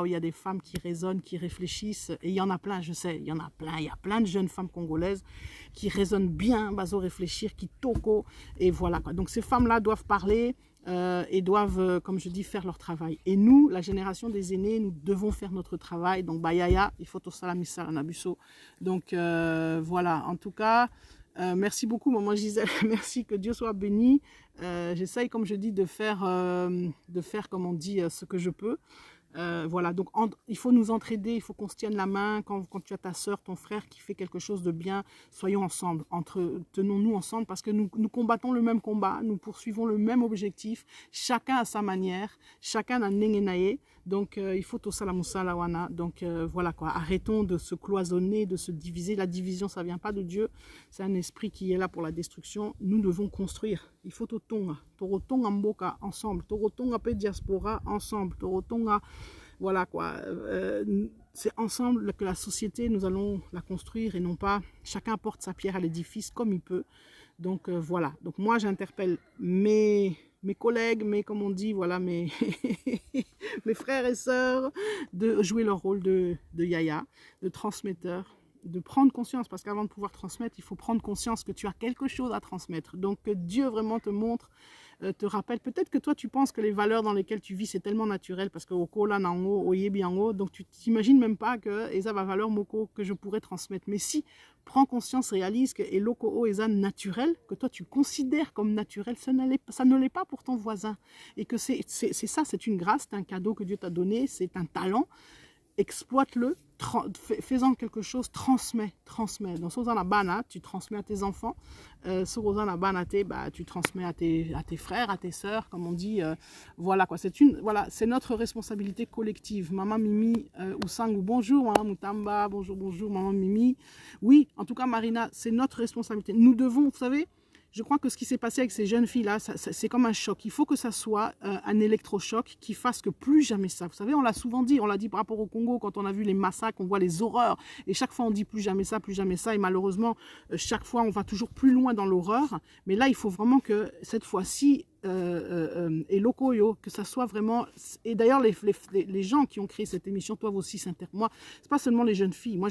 il y a des femmes qui raisonnent, qui réfléchissent, et il y en a plein, je sais, il y a plein de jeunes femmes congolaises qui raisonnent bien, baso réfléchir, qui toko, et voilà quoi. Donc ces femmes-là doivent parler et doivent, comme je dis, faire leur travail. Et nous, la génération des aînés, nous devons faire notre travail. Donc Bayaya, il faut tout ça la missa la nabuso. Donc voilà, en tout cas, merci beaucoup maman Gisèle, merci, que Dieu soit béni. J'essaye, comme je dis, de faire comme on dit, ce que je peux. Voilà, donc il faut nous entraider, il faut qu'on se tienne la main. Quand tu as ta soeur, ton frère qui fait quelque chose de bien, soyons ensemble, tenons-nous ensemble, parce que nous combattons le même combat, nous poursuivons le même objectif, chacun à sa manière, chacun a nengenaye. Donc il faut tout ça la moussa la wana. Donc voilà quoi, arrêtons de se cloisonner, de se diviser. La division, ça vient pas de Dieu, c'est un esprit qui est là pour la destruction. Nous devons construire. Il faut totonga mboka ensemble, totonga pe diaspora ensemble, totonga, voilà quoi. C'est ensemble que la société, nous allons la construire, et non pas chacun apporte sa pierre à l'édifice comme il peut. Donc voilà. Donc moi j'interpelle mes collègues, comme on dit, voilà, mes frères et sœurs, de jouer leur rôle de yaya, de transmetteur, de prendre conscience, parce qu'avant de pouvoir transmettre, il faut prendre conscience que tu as quelque chose à transmettre. Donc que Dieu vraiment te montre, te rappelle. Peut-être que toi tu penses que les valeurs dans lesquelles tu vis c'est tellement naturel, parce que okola nango oyebiango, donc tu t'imagines même pas que esa va valeur moko que je pourrais transmettre. Mais si, prends conscience, réalise que eloko esa naturel, que toi tu considères comme naturel, ça ne l'est pas pour ton voisin, et que c'est ça, c'est une grâce, c'est un cadeau que Dieu t'a donné, c'est un talent. Exploite-le, fais-en quelque chose, transmets. Dans Sozana Bana, tu transmets à tes enfants, Sozana Bana, tu transmets à tes frères, à tes sœurs, comme on dit. Voilà quoi, c'est notre responsabilité collective. Maman Mimi Oussangou, bonjour, Maman Moutamba, bonjour, Maman Mimi. Oui, en tout cas, Marina, c'est notre responsabilité. Nous devons, vous savez, je crois que ce qui s'est passé avec ces jeunes filles-là, c'est comme un choc. Il faut que ça soit un électrochoc qui fasse que plus jamais ça. Vous savez, on l'a souvent dit, on l'a dit par rapport au Congo, quand on a vu les massacres, on voit les horreurs. Et chaque fois, on dit plus jamais ça. Et malheureusement, chaque fois, on va toujours plus loin dans l'horreur. Mais là, il faut vraiment que cette fois-ci, et lokoyo, que ça soit vraiment. Et d'ailleurs les gens qui ont créé cette émission doivent aussi s'intéresser. Moi, c'est pas seulement les jeunes filles.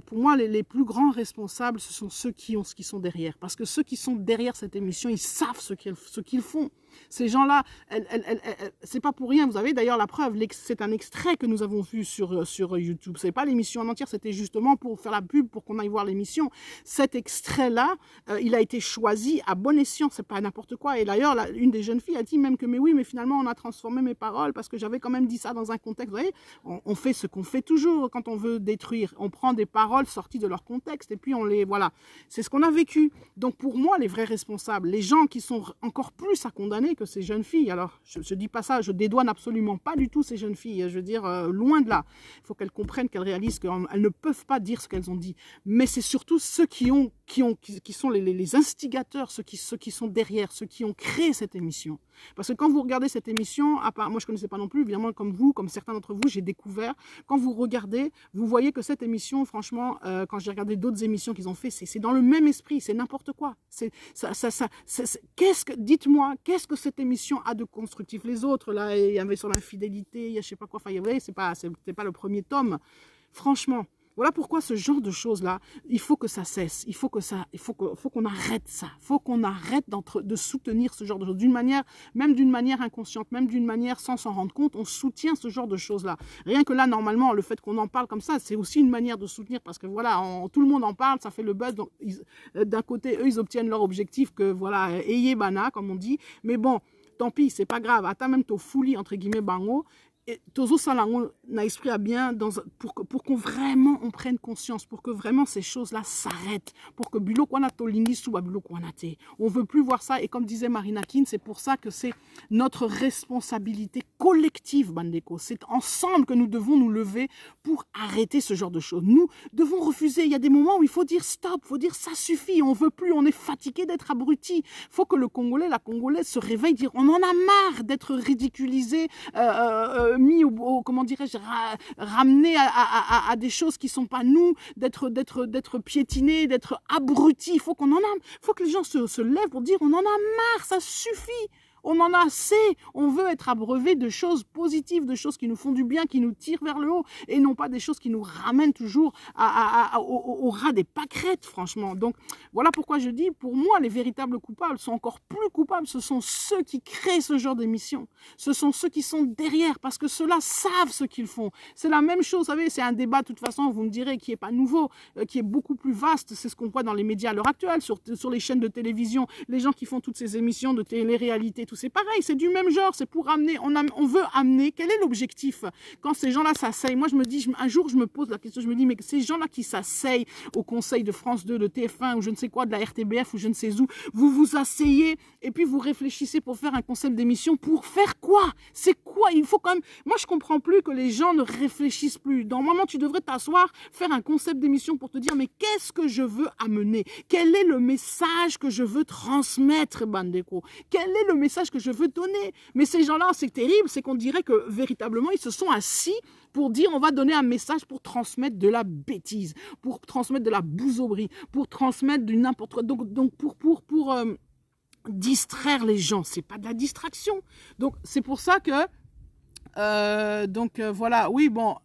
Pour moi les plus grands responsables, ce sont ceux qui sont derrière, parce que ceux qui sont derrière cette émission, ils savent ce qu'ils font. Ces gens-là, c'est pas pour rien. Vous avez d'ailleurs la preuve, c'est un extrait que nous avons vu sur YouTube. C'est pas l'émission en entière, c'était justement pour faire la pub, pour qu'on aille voir l'émission. Cet extrait-là, il a été choisi à bon escient, c'est pas n'importe quoi. Et d'ailleurs, une des jeunes filles a dit même que, mais oui, mais finalement, on a transformé mes paroles parce que j'avais quand même dit ça dans un contexte. Vous voyez, on fait ce qu'on fait toujours quand on veut détruire. On prend des paroles sorties de leur contexte et puis on les... Voilà, c'est ce qu'on a vécu. Donc pour moi, les vrais responsables, les gens qui sont encore plus à condamner que ces jeunes filles, alors je ne dis pas ça, je dédouane absolument pas du tout ces jeunes filles, je veux dire, loin de là. Il faut qu'elles comprennent, qu'elles réalisent qu'elles ne peuvent pas dire ce qu'elles ont dit. Mais c'est surtout ceux qui sont les instigateurs, ceux qui sont derrière, ceux qui ont créé cette émission. Parce que quand vous regardez cette émission, à part, moi je ne connaissais pas non plus, évidemment comme vous, comme certains d'entre vous, j'ai découvert, quand vous regardez, vous voyez que cette émission, franchement, quand j'ai regardé d'autres émissions qu'ils ont fait, c'est dans le même esprit, c'est n'importe quoi. Dites-moi, qu'est-ce que cette émission a de constructif? Les autres, là, il y avait sur l'infidélité, il y a je sais pas quoi, enfin, vous voyez, c'était pas le premier tome. Franchement. Voilà pourquoi ce genre de choses-là, il faut que ça cesse, il faut qu'on arrête ça, il faut qu'on arrête de soutenir ce genre de choses, même d'une manière inconsciente, même d'une manière sans s'en rendre compte, on soutient ce genre de choses-là. Rien que là, normalement, le fait qu'on en parle comme ça, c'est aussi une manière de soutenir, parce que voilà, tout le monde en parle, ça fait le buzz, donc d'un côté, eux, ils obtiennent leur objectif, que voilà, ayez bana, comme on dit, mais bon, tant pis, c'est pas grave, attends même to fouli, entre guillemets, bango, et Tozo Salango n'a esprit à bien pour qu'on vraiment on prenne conscience, pour que vraiment ces choses-là s'arrêtent, pour que Bilo Kwana Tolini Souba Bilo Kwanate. On veut plus voir ça et comme disait Marina Kin, c'est pour ça que c'est notre responsabilité collective, Bandeko. C'est ensemble que nous devons nous lever pour arrêter ce genre de choses. Nous devons refuser. Il y a des moments où il faut dire stop, il faut dire ça suffit, on veut plus, on est fatigué d'être abruti. Il faut que le Congolais, la Congolaise se réveille, dire on en a marre d'être ridiculisé, mis comment dirais-je, ramené à des choses qui sont pas nous, d'être piétiné, d'être abruti. Il faut que les gens se lèvent pour dire on en a marre, ça suffit. On en a assez, on veut être abreuvé de choses positives, de choses qui nous font du bien, qui nous tirent vers le haut, et non pas des choses qui nous ramènent toujours au ras des pâquerettes, franchement. Donc, voilà pourquoi je dis, pour moi, les véritables coupables sont encore plus coupables, ce sont ceux qui créent ce genre d'émission. Ce sont ceux qui sont derrière, parce que ceux-là savent ce qu'ils font. C'est la même chose, vous savez, c'est un débat, de toute façon, vous me direz, qui n'est pas nouveau, qui est beaucoup plus vaste, c'est ce qu'on voit dans les médias à l'heure actuelle, sur les chaînes de télévision, les gens qui font toutes ces émissions de télé-réalité, tout c'est pareil, c'est du même genre, c'est pour amener, on veut amener, quel est l'objectif quand ces gens-là s'asseyent? Moi je me dis, un jour je me pose la question, je me dis mais ces gens-là qui s'asseyent au conseil de France 2, de TF1 ou je ne sais quoi, de la RTBF ou je ne sais où, vous vous asseyez et puis vous réfléchissez pour faire un concept d'émission, pour faire quoi? C'est quoi? Il faut quand même, moi je comprends plus que les gens ne réfléchissent plus. Normalement tu devrais t'asseoir, faire un concept d'émission pour te dire mais qu'est-ce que je veux amener? Quel est le message que je veux transmettre, Bandeko? Quel est le message que je veux donner? Mais ces gens-là, c'est terrible, c'est qu'on dirait que véritablement, ils se sont assis pour dire on va donner un message pour transmettre de la bêtise, pour transmettre de la bousoberie, pour transmettre du n'importe quoi. Donc pour distraire les gens, c'est pas de la distraction. Donc c'est pour ça que voilà, oui bon.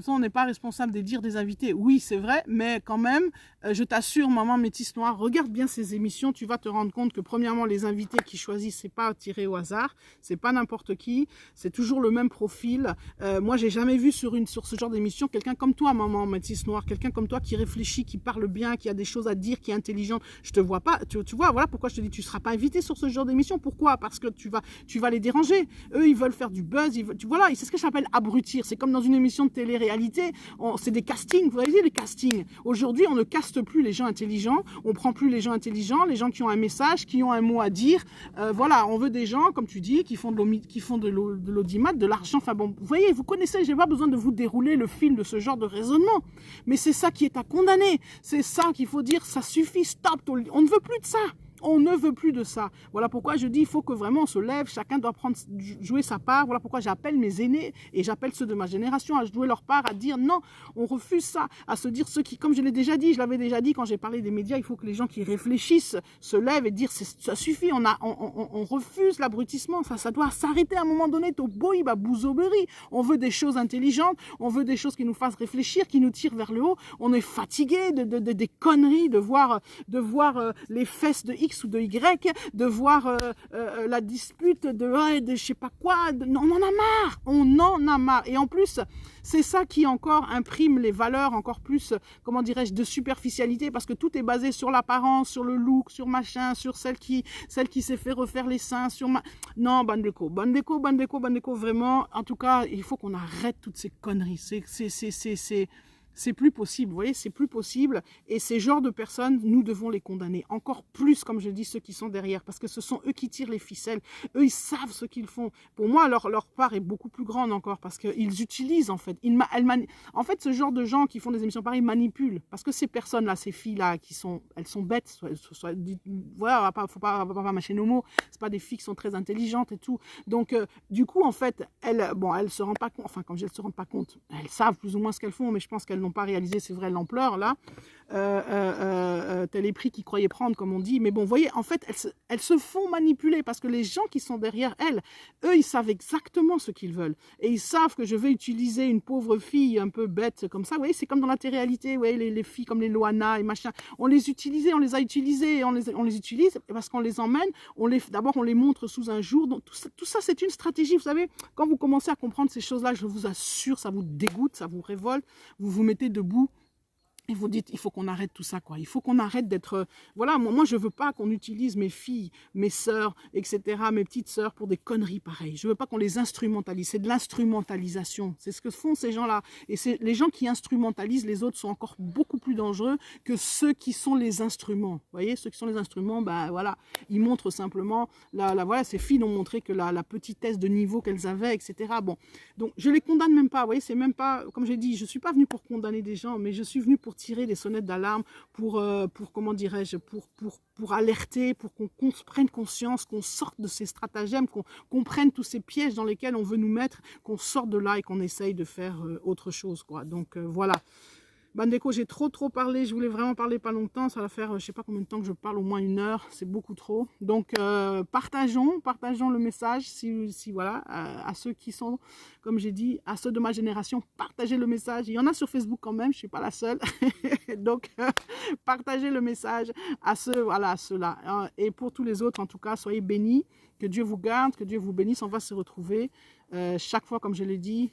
On n'est pas responsable des dires des invités. Oui, c'est vrai, mais quand même, je t'assure, maman métisse noire, regarde bien ces émissions, tu vas te rendre compte que premièrement, les invités qui choisissent, c'est pas tiré au hasard, c'est pas n'importe qui, c'est toujours le même profil. Moi, j'ai jamais vu sur ce genre d'émission quelqu'un comme toi, maman métisse noire, quelqu'un comme toi qui réfléchit, qui parle bien, qui a des choses à dire, qui est intelligent. Je te vois pas, tu vois, voilà pourquoi je te dis, tu seras pas invité sur ce genre d'émission. Pourquoi? Parce que tu vas les déranger. Eux, ils veulent faire du buzz, voilà, c'est ce que j'appelle abrutir. C'est comme dans une émission de télé-réalité, c'est des castings, vous voyez les castings. Aujourd'hui, on ne caste plus les gens intelligents, on prend plus les gens intelligents, les gens qui ont un message, qui ont un mot à dire. Voilà, on veut des gens, comme tu dis, qui font de l'audimat, de l'argent. Enfin bon, vous voyez, vous connaissez, j'ai pas besoin de vous dérouler le film de ce genre de raisonnement. Mais c'est ça qui est à condamner. C'est ça qu'il faut dire, ça suffit, stop, on ne veut plus de ça. On ne veut plus de ça. Voilà pourquoi je dis, il faut que vraiment on se lève, chacun doit jouer sa part. Voilà pourquoi j'appelle mes aînés et j'appelle ceux de ma génération à jouer leur part, à dire non, on refuse ça, à se dire ceux qui, comme je l'avais déjà dit quand j'ai parlé des médias, il faut que les gens qui réfléchissent se lèvent et dire ça suffit, on refuse l'abrutissement, ça doit s'arrêter à un moment donné, on veut des choses intelligentes, on veut des choses qui nous fassent réfléchir, qui nous tirent vers le haut, on est fatigué des conneries, de voir les fesses de X ou de Y, de voir la dispute de je sais pas quoi, on en a marre, on en a marre. Et en plus, c'est ça qui encore imprime les valeurs encore plus, comment dirais-je, de superficialité, parce que tout est basé sur l'apparence, sur le look, sur machin, sur celle qui s'est fait refaire les seins, sur non, Bandeko, vraiment, en tout cas, il faut qu'on arrête toutes ces conneries, c'est plus possible, vous voyez, c'est plus possible. Et ces genres de personnes, nous devons les condamner. Encore plus, comme je dis, ceux qui sont derrière, parce que ce sont eux qui tirent les ficelles. Eux, ils savent ce qu'ils font. Pour moi, leur part est beaucoup plus grande encore, parce qu'ils utilisent, en fait. En fait, ce genre de gens qui font des émissions pareilles manipulent. Parce que ces personnes-là, ces filles-là, elles sont bêtes. Voilà, faut pas mâcher nos mots. C'est pas des filles qui sont très intelligentes et tout. Donc, du coup, en fait, elles se rendent pas compte. Enfin, quand elles se rendent pas compte, elles savent plus ou moins ce qu'elles font, mais je pense qu'elles n'ont pas réalisé, c'est vrai, l'ampleur là, tel est prix qu'ils croyaient prendre, comme on dit. Mais bon, vous voyez, en fait, elles se font manipuler parce que les gens qui sont derrière elles, eux, ils savent exactement ce qu'ils veulent. Et ils savent que je vais utiliser une pauvre fille un peu bête comme ça. Vous voyez, c'est comme dans la télé-réalité, vous voyez, les filles comme les Loana et machin. On les a utilisées, on les utilise parce qu'on les emmène, d'abord on les montre sous un jour. Donc tout ça c'est une stratégie. Vous savez, quand vous commencez à comprendre ces choses-là, je vous assure, ça vous dégoûte, ça vous révolte, vous vous mettez debout et vous dites, il faut qu'on arrête tout ça, quoi. Il faut qu'on arrête d'être... Voilà, moi, je veux pas qu'on utilise mes filles, mes sœurs, etc., mes petites sœurs pour des conneries pareilles. Je veux pas qu'on les instrumentalise. C'est de l'instrumentalisation. C'est ce que font ces gens-là. Et les gens qui instrumentalisent les autres sont encore beaucoup plus dangereux que ceux qui sont les instruments. Vous voyez, ceux qui sont les instruments, ben voilà, ils montrent simplement... voilà, ces filles ont montré que la petitesse de niveau qu'elles avaient, etc. Bon, donc je les condamne même pas. Vous voyez, c'est même pas... Comme j'ai dit, je suis pas venue pour condamner des gens, mais je suis venue pour tirer des sonnettes d'alarme, pour comment dirais-je, pour alerter, pour qu'on prenne conscience, qu'on sorte de ces stratagèmes, qu'on prenne tous ces pièges dans lesquels on veut nous mettre, qu'on sorte de là et qu'on essaye de faire autre chose, quoi. Donc voilà. Bandeko, j'ai trop parlé, je voulais vraiment parler pas longtemps, ça va faire je sais pas combien de temps que je parle, au moins 1 heure, c'est beaucoup trop. Donc partageons le message, si voilà, à ceux qui sont, comme j'ai dit, à ceux de ma génération, partagez le message. Il y en a sur Facebook quand même, je suis pas la seule. Donc partagez le message à ceux-là. Et pour tous les autres, en tout cas, soyez bénis, que Dieu vous garde, que Dieu vous bénisse, on va se retrouver chaque fois, comme je l'ai dit,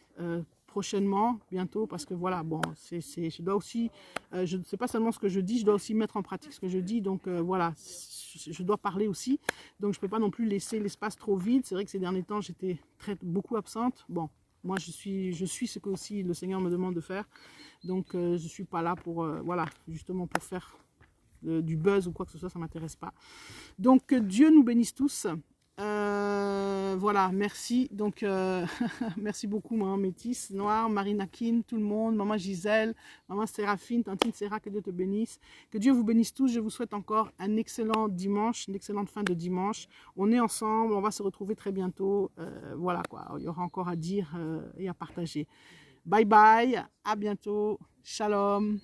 prochainement, bientôt, parce que voilà, bon, je dois aussi, je ne sais pas seulement ce que je dis, je dois aussi mettre en pratique ce que je dis, donc voilà, je dois parler aussi, donc je ne peux pas non plus laisser l'espace trop vide. C'est vrai que ces derniers temps, j'étais beaucoup absente. Bon, moi, je suis ce que aussi le Seigneur me demande de faire, donc je ne suis pas là pour, voilà, justement pour faire du buzz ou quoi que ce soit, ça ne m'intéresse pas. Donc, que Dieu nous bénisse tous. Voilà, merci. Donc, merci beaucoup, maman Métis, Noire, Marina Kin, tout le monde, maman Gisèle, maman Séraphine, tantine Séra, que Dieu te bénisse. Que Dieu vous bénisse tous. Je vous souhaite encore un excellent dimanche, une excellente fin de dimanche. On est ensemble, on va se retrouver très bientôt. Voilà, quoi. Il y aura encore à dire et à partager. Bye bye, à bientôt. Shalom.